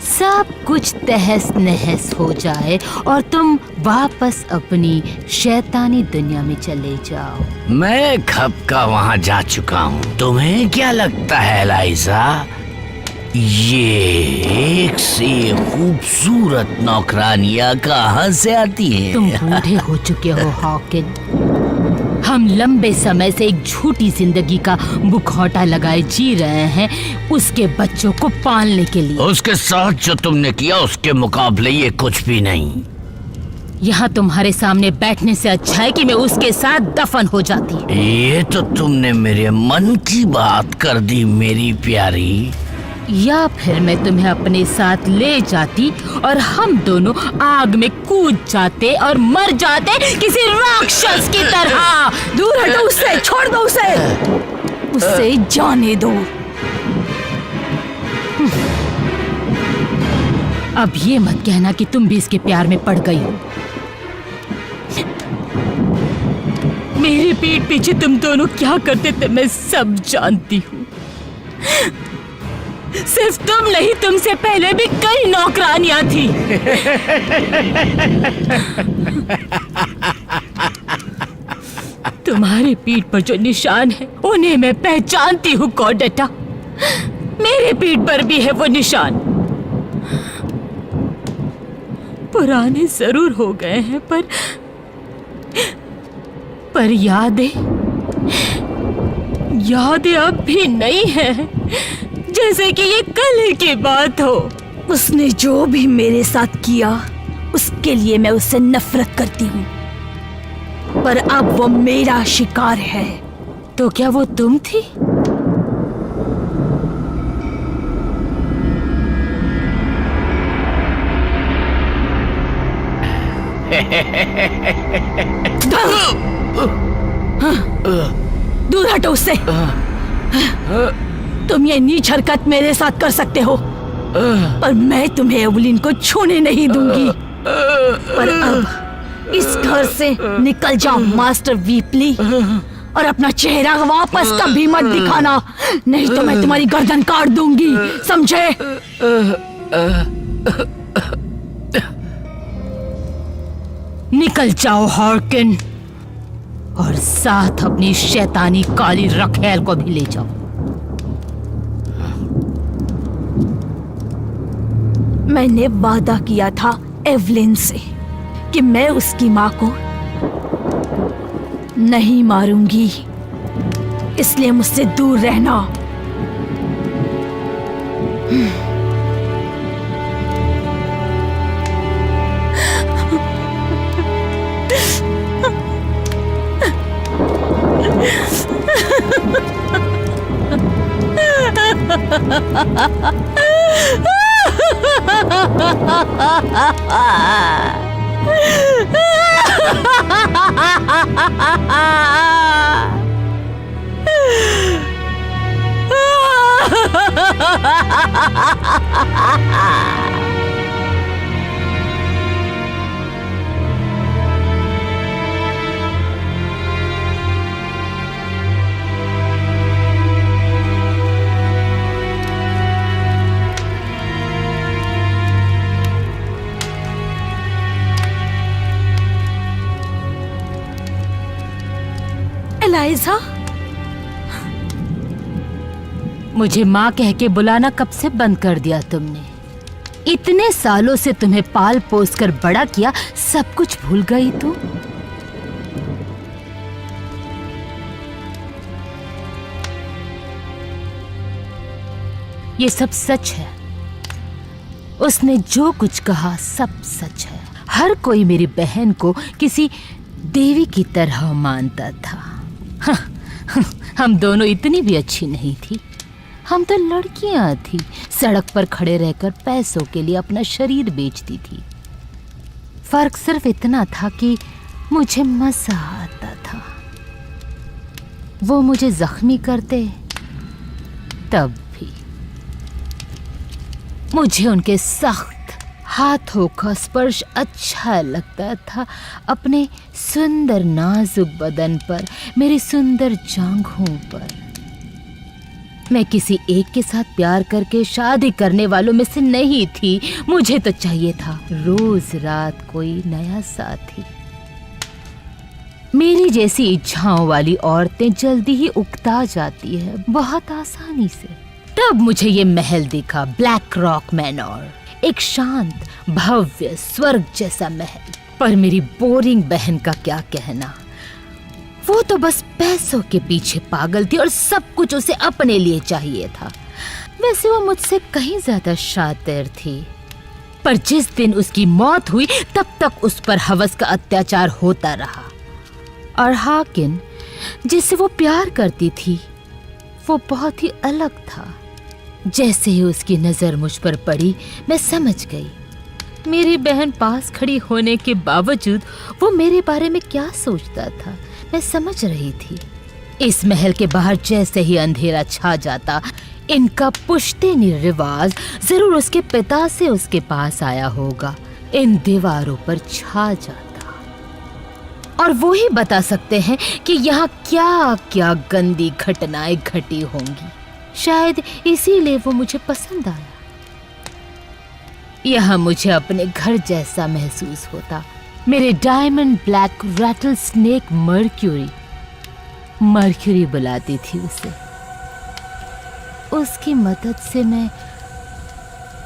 सब कुछ तहस नहस हो जाए और तुम वापस अपनी शैतानी दुनिया में चले जाओ। मैं कब का वहाँ जा चुका हूँ। तुम्हें क्या लगता है लाइजा, ये एक से खूबसूरत नौकरानियाँ कहाँ से आती हैं? तुम बूढ़े हो चुके हो हॉकिन। हम लंबे समय से एक झूठी जिंदगी का मुखौटा लगाए जी रहे हैं उसके बच्चों को पालने के लिए। उसके साथ जो तुमने किया उसके मुकाबले ये कुछ भी नहीं। यहाँ तुम्हारे सामने बैठने से अच्छा है कि मैं उसके साथ दफन हो जाती। ये तो तुमने मेरे मन की बात कर दी मेरी प्यारी। या फिर मैं तुम्हें अपने साथ ले जाती और हम दोनों आग में कूद जाते और मर जाते किसी राक्षस की तरह। दूर हटो उससे, छोड़ दो उसे, उससे जाने दो। अब ये मत कहना कि तुम भी इसके प्यार में पड़ गई हो। मेरे पीठ पीछे तुम दोनों क्या करते थे मैं सब जानती हूँ। सिर्फ तुम नहीं, तुमसे पहले भी कई नौकरानियां थी। तुम्हारी पीठ पर जो निशान है उन्हें मैं पहचानती हूँ कॉर्डेटा। मेरे पीठ पर भी है वो निशान। पुराने जरूर हो गए हैं पर यादें अब भी नहीं है, जैसे कि ये कल की बात हो। उसने जो भी मेरे साथ किया उसके लिए मैं उससे नफरत करती हूँ, पर अब वो मेरा शिकार है। तो क्या वो तुम थी? दूर हटो उससे। तुम ये नीच हरकत मेरे साथ कर सकते हो, पर मैं तुम्हें एवलिन को छूने नहीं दूंगी। पर अब इस घर से निकल जाओ मास्टर वीपली, और अपना चेहरा वापस कभी मत दिखाना, नहीं तो मैं तुम्हारी गर्दन काट दूंगी, समझे? निकल जाओ हार्किन, और साथ अपनी शैतानी काली रखेल को भी ले जाओ। मैंने वादा किया था एवलिन से कि मैं उसकी माँ को नहीं मारूंगी, इसलिए मुझसे दूर रहना। एलाइजा, मुझे माँ कह के बुलाना कब से बंद कर दिया तुमने? इतने सालों से तुम्हें पाल पोस कर बड़ा किया, सब कुछ भूल गई तू? ये सब सच है। उसने जो कुछ कहा सब सच है। हर कोई मेरी बहन को किसी देवी की तरह मानता था। हम दोनों इतनी भी अच्छी नहीं थी। हम तो लड़कियां थी, सड़क पर खड़े रहकर पैसों के लिए अपना शरीर बेचती थी। फर्क सिर्फ इतना था कि मुझे मजा आता था। वो मुझे जख्मी करते तब भी मुझे उनके सख्त हाथों का स्पर्श अच्छा लगता था। अपने सुंदर नाजुक बदन पर, मेरी सुंदर जांघों पर। मैं किसी एक के साथ प्यार करके शादी करने वालों में से नहीं थी। मुझे तो चाहिए था रोज रात कोई नया साथी। मेरी जैसी इच्छाओं वाली औरतें जल्दी ही उकता जाती है, बहुत आसानी से। तब मुझे ये महल दिखा, ब्लैक रॉक मैनोर, एक शांत भव्य स्वर्ग जैसा महल। पर मेरी बोरिंग बहन का क्या कहना, वो तो बस पैसों के पीछे पागल थी और सब कुछ उसे अपने लिए चाहिए था। वैसे वो मुझसे कहीं ज्यादा शातिर थी, पर जिस दिन उसकी मौत हुई तब तक उस पर हवस का अत्याचार होता रहा। और हाकिन जिससे वो प्यार करती थी वो बहुत ही अलग था। जैसे ही उसकी नजर मुझ पर पड़ी मैं समझ गई। मेरी बहन पास खड़ी होने के बावजूद वो मेरे बारे में क्या सोचता था मैं समझ रही थी। इस महल के बाहर जैसे ही अंधेरा छा जाता, इनका पुश्तैनी रिवाज जरूर उसके पिता से उसके पास आया होगा, इन दीवारों पर छा जाता। और वो ही बता सकते हैं कि यहाँ क्या क्या गंदी घटनाएं घटी होंगी। शायद इसीलिए वो मुझे पसंद आया। यहाँ मुझे अपने घर जैसा महसूस होता। मेरे diamond black rattlesnake Mercury बुलाती थी उसे। उसकी मदद से मैं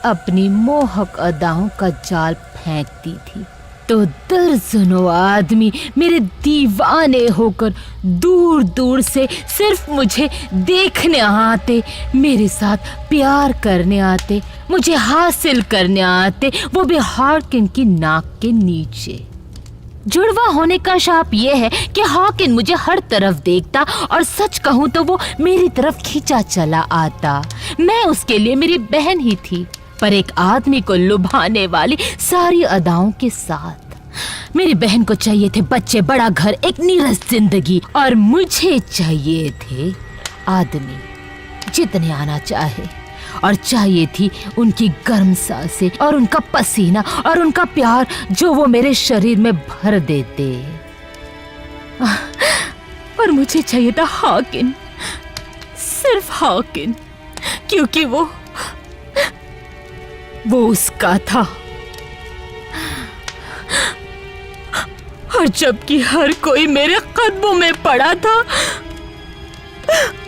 अपनी मोहक अदाओं का जाल फेंकती थी तो दर्जनों आदमी मेरे दीवाने होकर दूर दूर से सिर्फ मुझे देखने आते, मेरे साथ प्यार करने आते, मुझे हासिल करने आते, वो भी हार्किन की नाक के नीचे। जुड़वा होने का शाप ये है कि हार्किन मुझे हर तरफ देखता और सच कहूँ तो वो मेरी तरफ खींचा चला आता। मैं उसके लिए मेरी बहन ही थी, पर एक आदमी को लुभाने वाली सारी अदाओं के साथ। मेरी बहन को चाहिए थे बच्चे, बड़ा घर, एक नीरस जिंदगी, और मुझे चाहिए थे आदमी जितने आना चाहे, और चाहिए थी उनकी गर्म सांसें और उनका पसीना और उनका प्यार जो वो मेरे शरीर में भर देते। पर मुझे चाहिए था हाकिन, सिर्फ हाकिन, क्योंकि वो उसका था। और जबकि हर कोई मेरे कदमों में पड़ा था,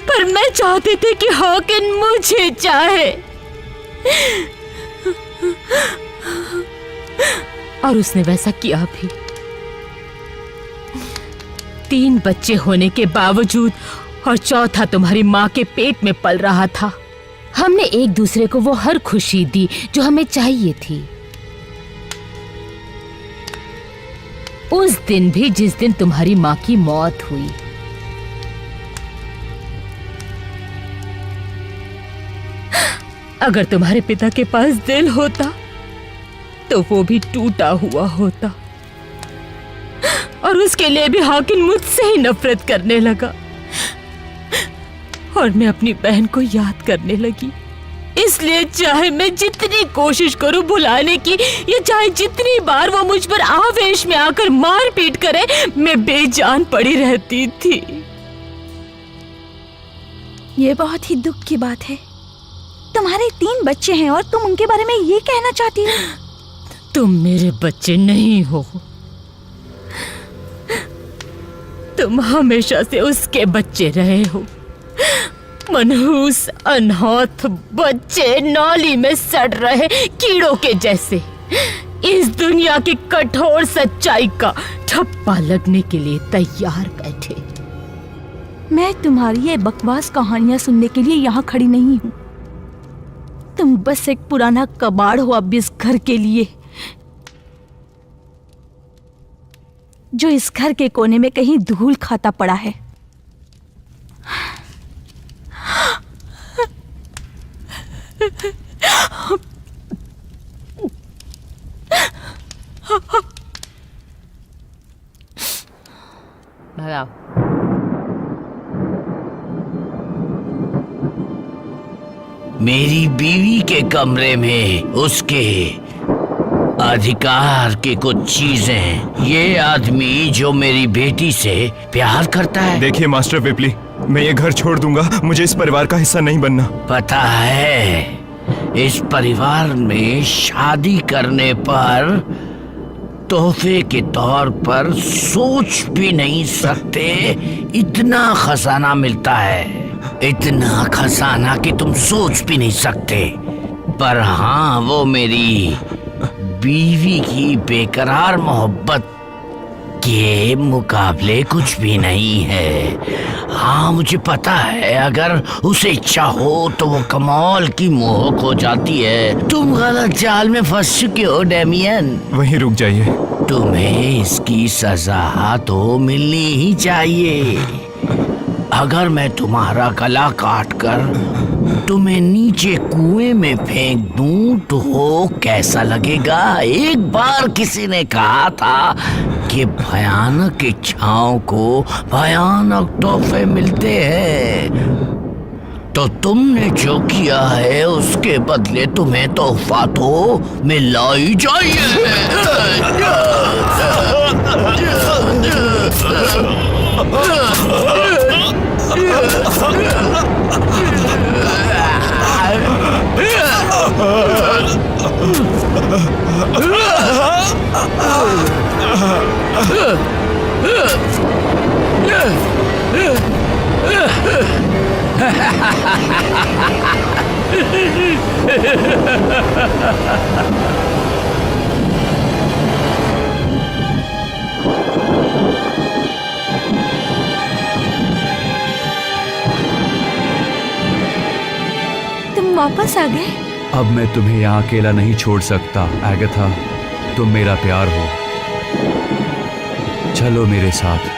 पर मैं चाहती थी कि हाकिन मुझे चाहे। और उसने वैसा किया भी। 3 बच्चे होने के बावजूद और चौथा तुम्हारी माँ के पेट में पल रहा था, हमने एक दूसरे को वो हर खुशी दी जो हमें चाहिए थी। उस दिन भी जिस दिन तुम्हारी माँ की मौत हुई। अगर तुम्हारे पिता के पास दिल होता तो वो भी टूटा हुआ होता, और उसके लिए भी हाकिम मुझसे ही नफरत करने लगा। और मैं अपनी बहन को याद करने लगी। इसलिए चाहे मैं जितनी कोशिश करूं भुलाने की, या चाहे जितनी बार वो मुझ पर आवेश में आकर मारपीट करे, मैं बेजान पड़ी रहती थी। ये बहुत ही दुख की बात है। तुम्हारे 3 बच्चे हैं और तुम उनके बारे में ये कहना चाहती हो? तुम मेरे बच्चे नहीं हो, तुम हमेशा से उसके बच्चे रहे हो। मनहूस अनहौत बच्चे, नौली में सड़ रहे कीड़ों के जैसे, इस दुनिया की कठोर सच्चाई का ठप्पा लगने के लिए तैयार बैठे। मैं तुम्हारी ये बकवास कहानियां सुनने के लिए यहाँ खड़ी नहीं हूँ। तुम बस एक पुराना कबाड़ हो अब इस घर के लिए, जो इस घर के कोने में कहीं धूल खाता पड़ा है। भगाओ। मेरी बीवी के कमरे में उसके अधिकार की कुछ चीजें, ये आदमी जो मेरी बेटी से प्यार करता है। देखिए मास्टर विपली, मैं ये घर छोड़ दूंगा, मुझे इस परिवार का हिस्सा नहीं बनना। पता है, इस परिवार में शादी करने पर तोहफे के तौर पर सोच भी नहीं सकते इतना खजाना मिलता है, इतना खजाना कि तुम सोच भी नहीं सकते। पर हाँ, वो मेरी बीवी की बेकरार मोहब्बत के मुकाबले कुछ भी नहीं है। हाँ, मुझे पता है, अगर उसे इच्छा हो तो वो कमाल की मोहक हो जाती है। तुम गलत चाल में फंस चुके हो डेमियन। वहीं रुक जाइए। तुम्हें इसकी सजा तो मिलनी ही चाहिए। अगर मैं तुम्हारा गला काट कर तुम्हें नीचे कुएं में फेंक दूं तो कैसा लगेगा? एक बार किसी ने कहा था कि भयानक इच्छाओं को भयानक तोहफे मिलते हैं। तो तुमने जो किया है उसके बदले तुम्हें तोहफा तो मिलना ही चाहिए। तुम वापस आ गए? अब मैं तुम्हें यहाँ अकेला नहीं छोड़ सकता एगाथा, तुम मेरा प्यार हो, चलो मेरे साथ।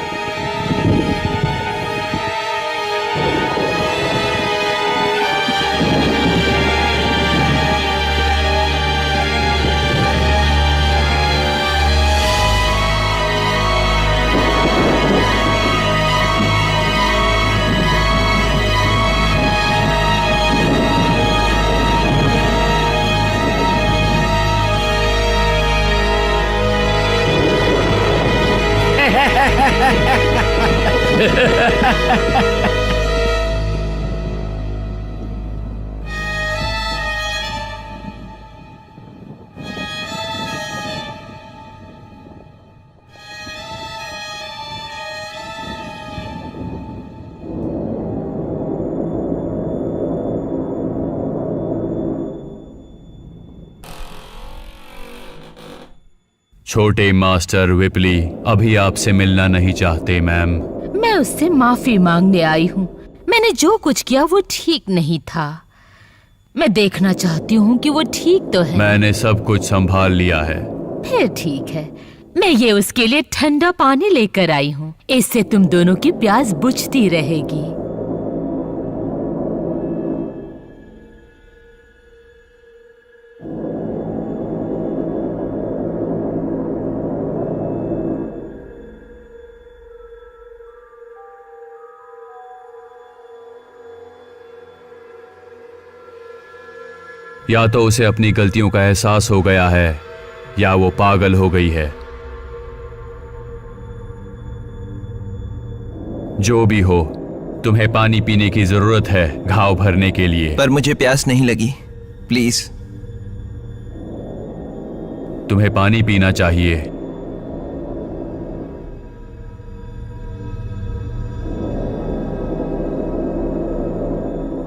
छोटे मास्टर विपली अभी आपसे मिलना नहीं चाहते मैम। मैं उससे माफी मांगने आई हूँ। मैंने जो कुछ किया वो ठीक नहीं था। मैं देखना चाहती हूँ कि वो ठीक तो है। मैंने सब कुछ संभाल लिया है। फिर ठीक है, मैं ये उसके लिए ठंडा पानी लेकर आई हूँ। इससे तुम दोनों की प्यास बुझती रहेगी। या तो उसे अपनी गलतियों का एहसास हो गया है या वो पागल हो गई है। जो भी हो, तुम्हें पानी पीने की जरूरत है घाव भरने के लिए। पर मुझे प्यास नहीं लगी, प्लीज। तुम्हें पानी पीना चाहिए।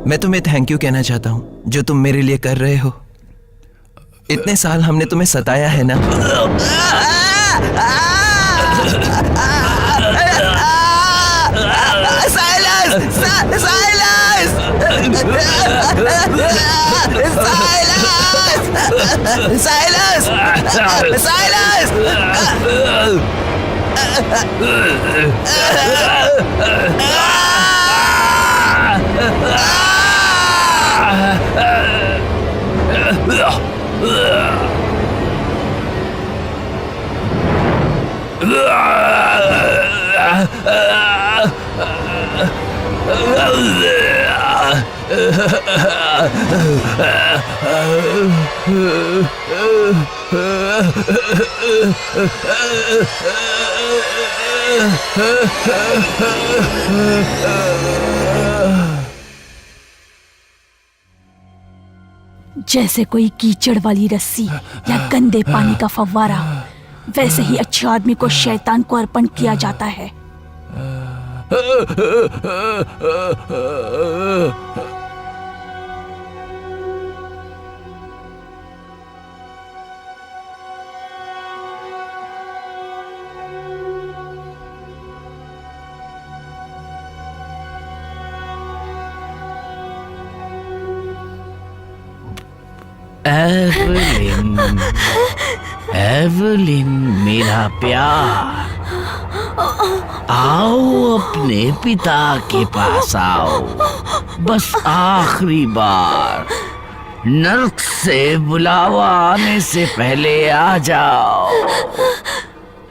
मैं तुम्हें थैंक यू कहना चाहता हूं जो तुम मेरे लिए कर रहे हो। इतने साल हमने तुम्हें सताया है ना। साइलस! साइलस! साइलस! साइलस! जैसे कोई कीचड़ वाली रस्सी या गंदे पानी का फव्वारा, वैसे ही अच्छे आदमी को शैतान को अर्पण किया जाता है। एवलिन, एवलिन मेरा प्यार, आओ अपने पिता के पास आओ। बस आखिरी बार, नर्क से बुलावा आने से पहले आ जाओ।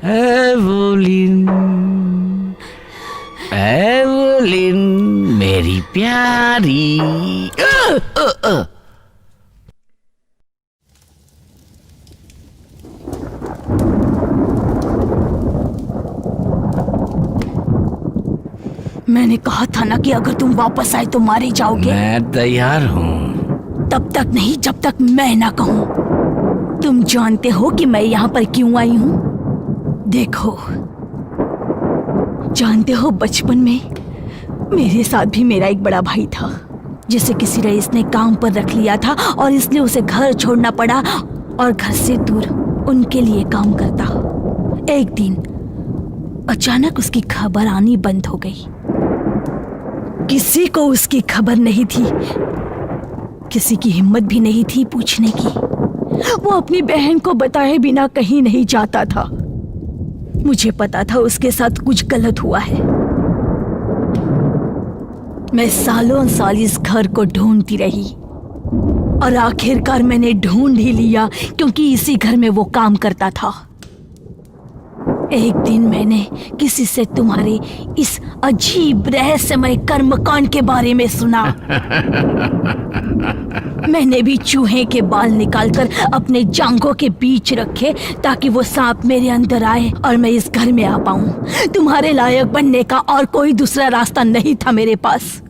एवलिन, एवलिन मेरी प्यारी। मैंने कहा था ना कि अगर तुम वापस आए तो मारे जाओगे। मैं तैयार हूँ। तब तक नहीं जब तक मैं ना कहूँ। तुम जानते हो कि मैं यहाँ पर क्यों आई हूँ? देखो, जानते हो बचपन में मेरे साथ भी मेरा एक बड़ा भाई था जिसे किसी रईस ने काम पर रख लिया था और इसलिए उसे घर छोड़ना पड़ा और घर से दूर उनके लिए काम करता। एक दिन अचानक उसकी खबर आनी बंद हो गई। किसी को उसकी खबर नहीं थी, किसी की हिम्मत भी नहीं थी पूछने की। वो अपनी बहन को बताए बिना कहीं नहीं जाता था। मुझे पता था उसके साथ कुछ गलत हुआ है। मैं सालों साल इस घर को ढूंढती रही और आखिरकार मैंने ढूंढ ही लिया, क्योंकि इसी घर में वो काम करता था। एक दिन मैंने किसी से तुम्हारे इस अजीब रहस्यमय कर्मकांड के बारे में सुना। मैंने भी चूहे के बाल निकालकर अपने जांघों के बीच रखे ताकि वो सांप मेरे अंदर आए और मैं इस घर में आ पाऊं। तुम्हारे लायक बनने का और कोई दूसरा रास्ता नहीं था मेरे पास।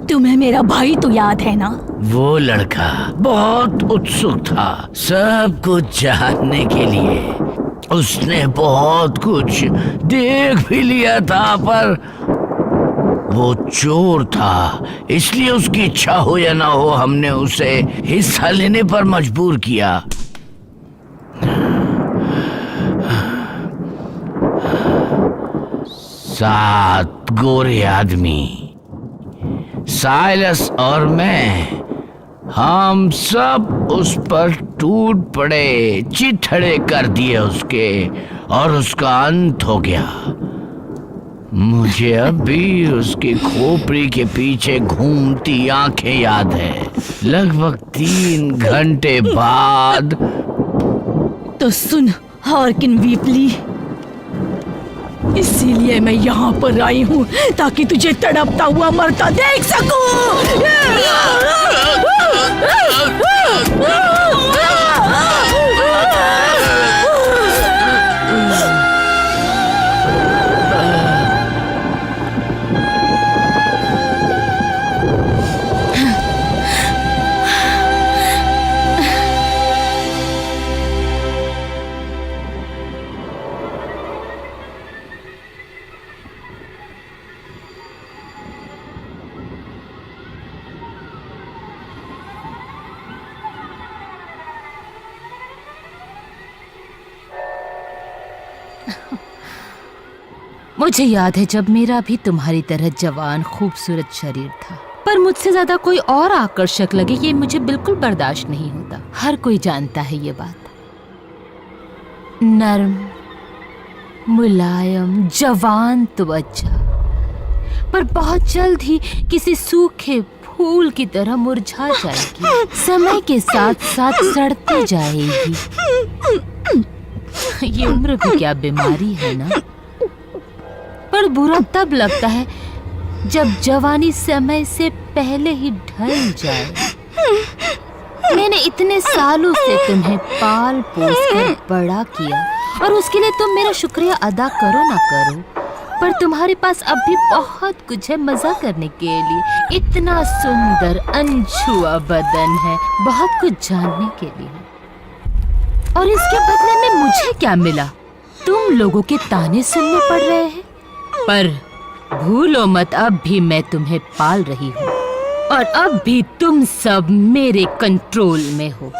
तुम्हें मेरा भाई तो याद है ना? वो लड़का बहुत उत्सुक था सब कुछ जानने के लिए। उसने बहुत कुछ देख भी लिया था, पर वो चोर था, इसलिए उसकी इच्छा हो या ना हो हमने उसे हिस्सा लेने पर मजबूर किया। सात गोरे आदमी, साइलस और मैं, हम सब उस पर टूट पड़े, चिथड़े कर दिए उसके, और उसका अंत हो गया। मुझे अब भी उसकी खोपड़ी के पीछे घूमती आंखें याद है। लगभग 3 घंटे बाद। तो सुन हार्किन वीपली, इसीलिए मैं यहाँ पर आई हूँ ताकि तुझे तड़पता हुआ मरता देख सकूं। मुझे याद है जब मेरा भी तुम्हारी तरह जवान खूबसूरत शरीर था, पर मुझसे ज्यादा कोई और आकर्षक लगे ये मुझे बिल्कुल बर्दाश्त नहीं होता। हर कोई जानता है ये बात। नर्म, मुलायम, जवान त्वचा, पर बहुत जल्द ही किसी सूखे फूल की तरह मुरझा जाएगी, समय के साथ साथ सड़ती जाएगी। ये उम्र भी क्या बीमारी है ना। पर बुरा तब लगता है जब जवानी समय से पहले ही ढल जाए। मैंने इतने सालों से तुम्हें पाल पोस कर बड़ा किया और उसके लिए तुम मेरा शुक्रिया अदा करो ना करो, पर तुम्हारे पास अब भी बहुत कुछ है मजा करने के लिए। इतना सुंदर अनछुआ बदन है, बहुत कुछ जानने के लिए। और इसके बदले में मुझे क्या मिला? तुम लोगों के ताने सुनने पड़ रहे हैं, पर भूलो मत अब भी मैं तुम्हें पाल रही हूँ और अब भी तुम सब मेरे कंट्रोल में हो।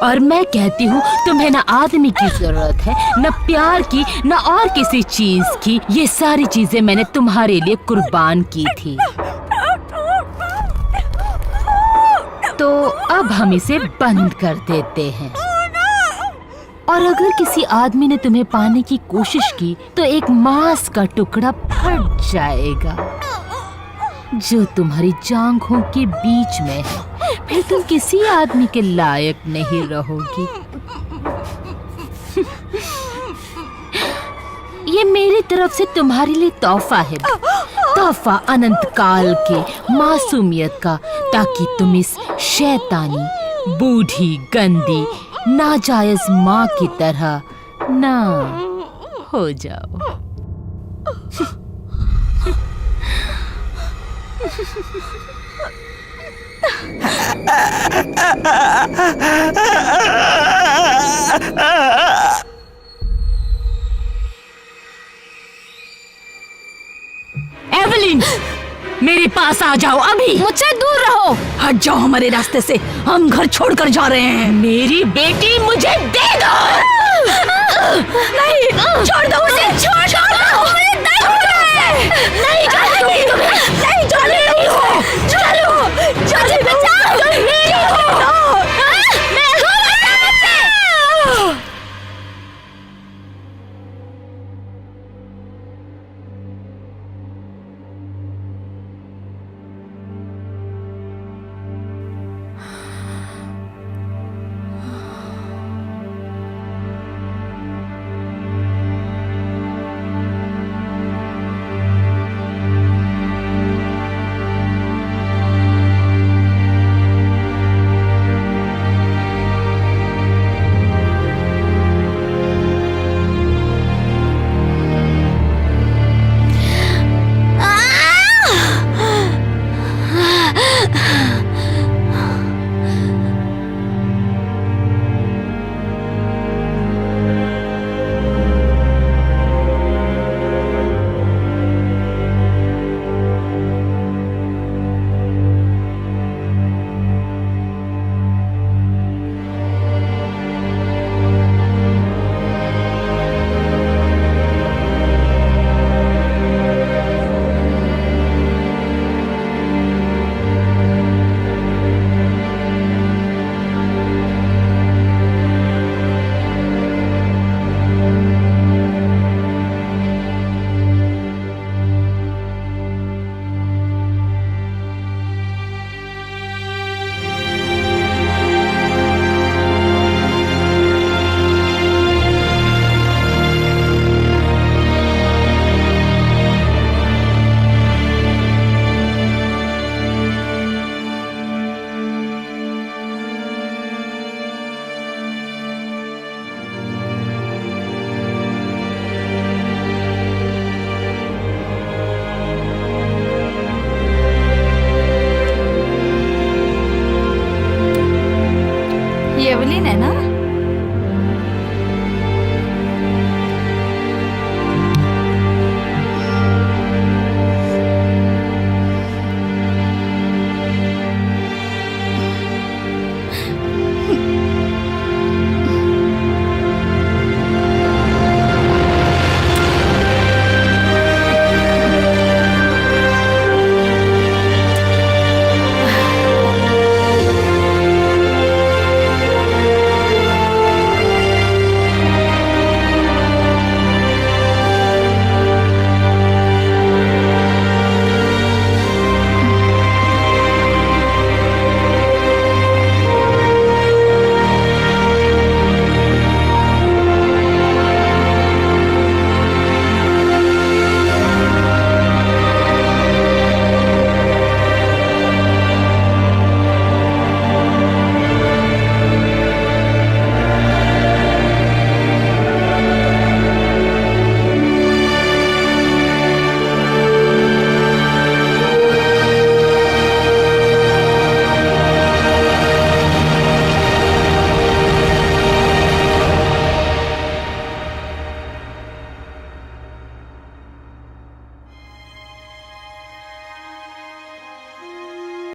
और मैं कहती हूँ तुम्हें न आदमी की जरूरत है, न प्यार की, न और किसी चीज की। ये सारी चीजें मैंने तुम्हारे लिए कुर्बान की थी। तो अब हम इसे बंद कर देते हैं। और अगर किसी आदमी ने तुम्हें पाने की कोशिश की तो एक मांस का टुकड़ा फट जाएगा जो तुम्हारी जांघों के बीच में है। फिर तुम किसी आदमी के लायक नहीं रहोगी। ये मेरी तरफ से तुम्हारे लिए तोहफा है, तोहफा अनंत काल के मासूमियत का, ताकि तुम इस शैतानी, बूढ़ी, गंदी, नाजायज माँ की तरह ना हो जाओ। एवलिन, मेरे पास आ जाओ अभी। मुझसे दूर रहो। हट जाओ हमारे रास्ते से, हम घर छोड़कर जा रहे हैं। मेरी बेटी मुझे दे दो।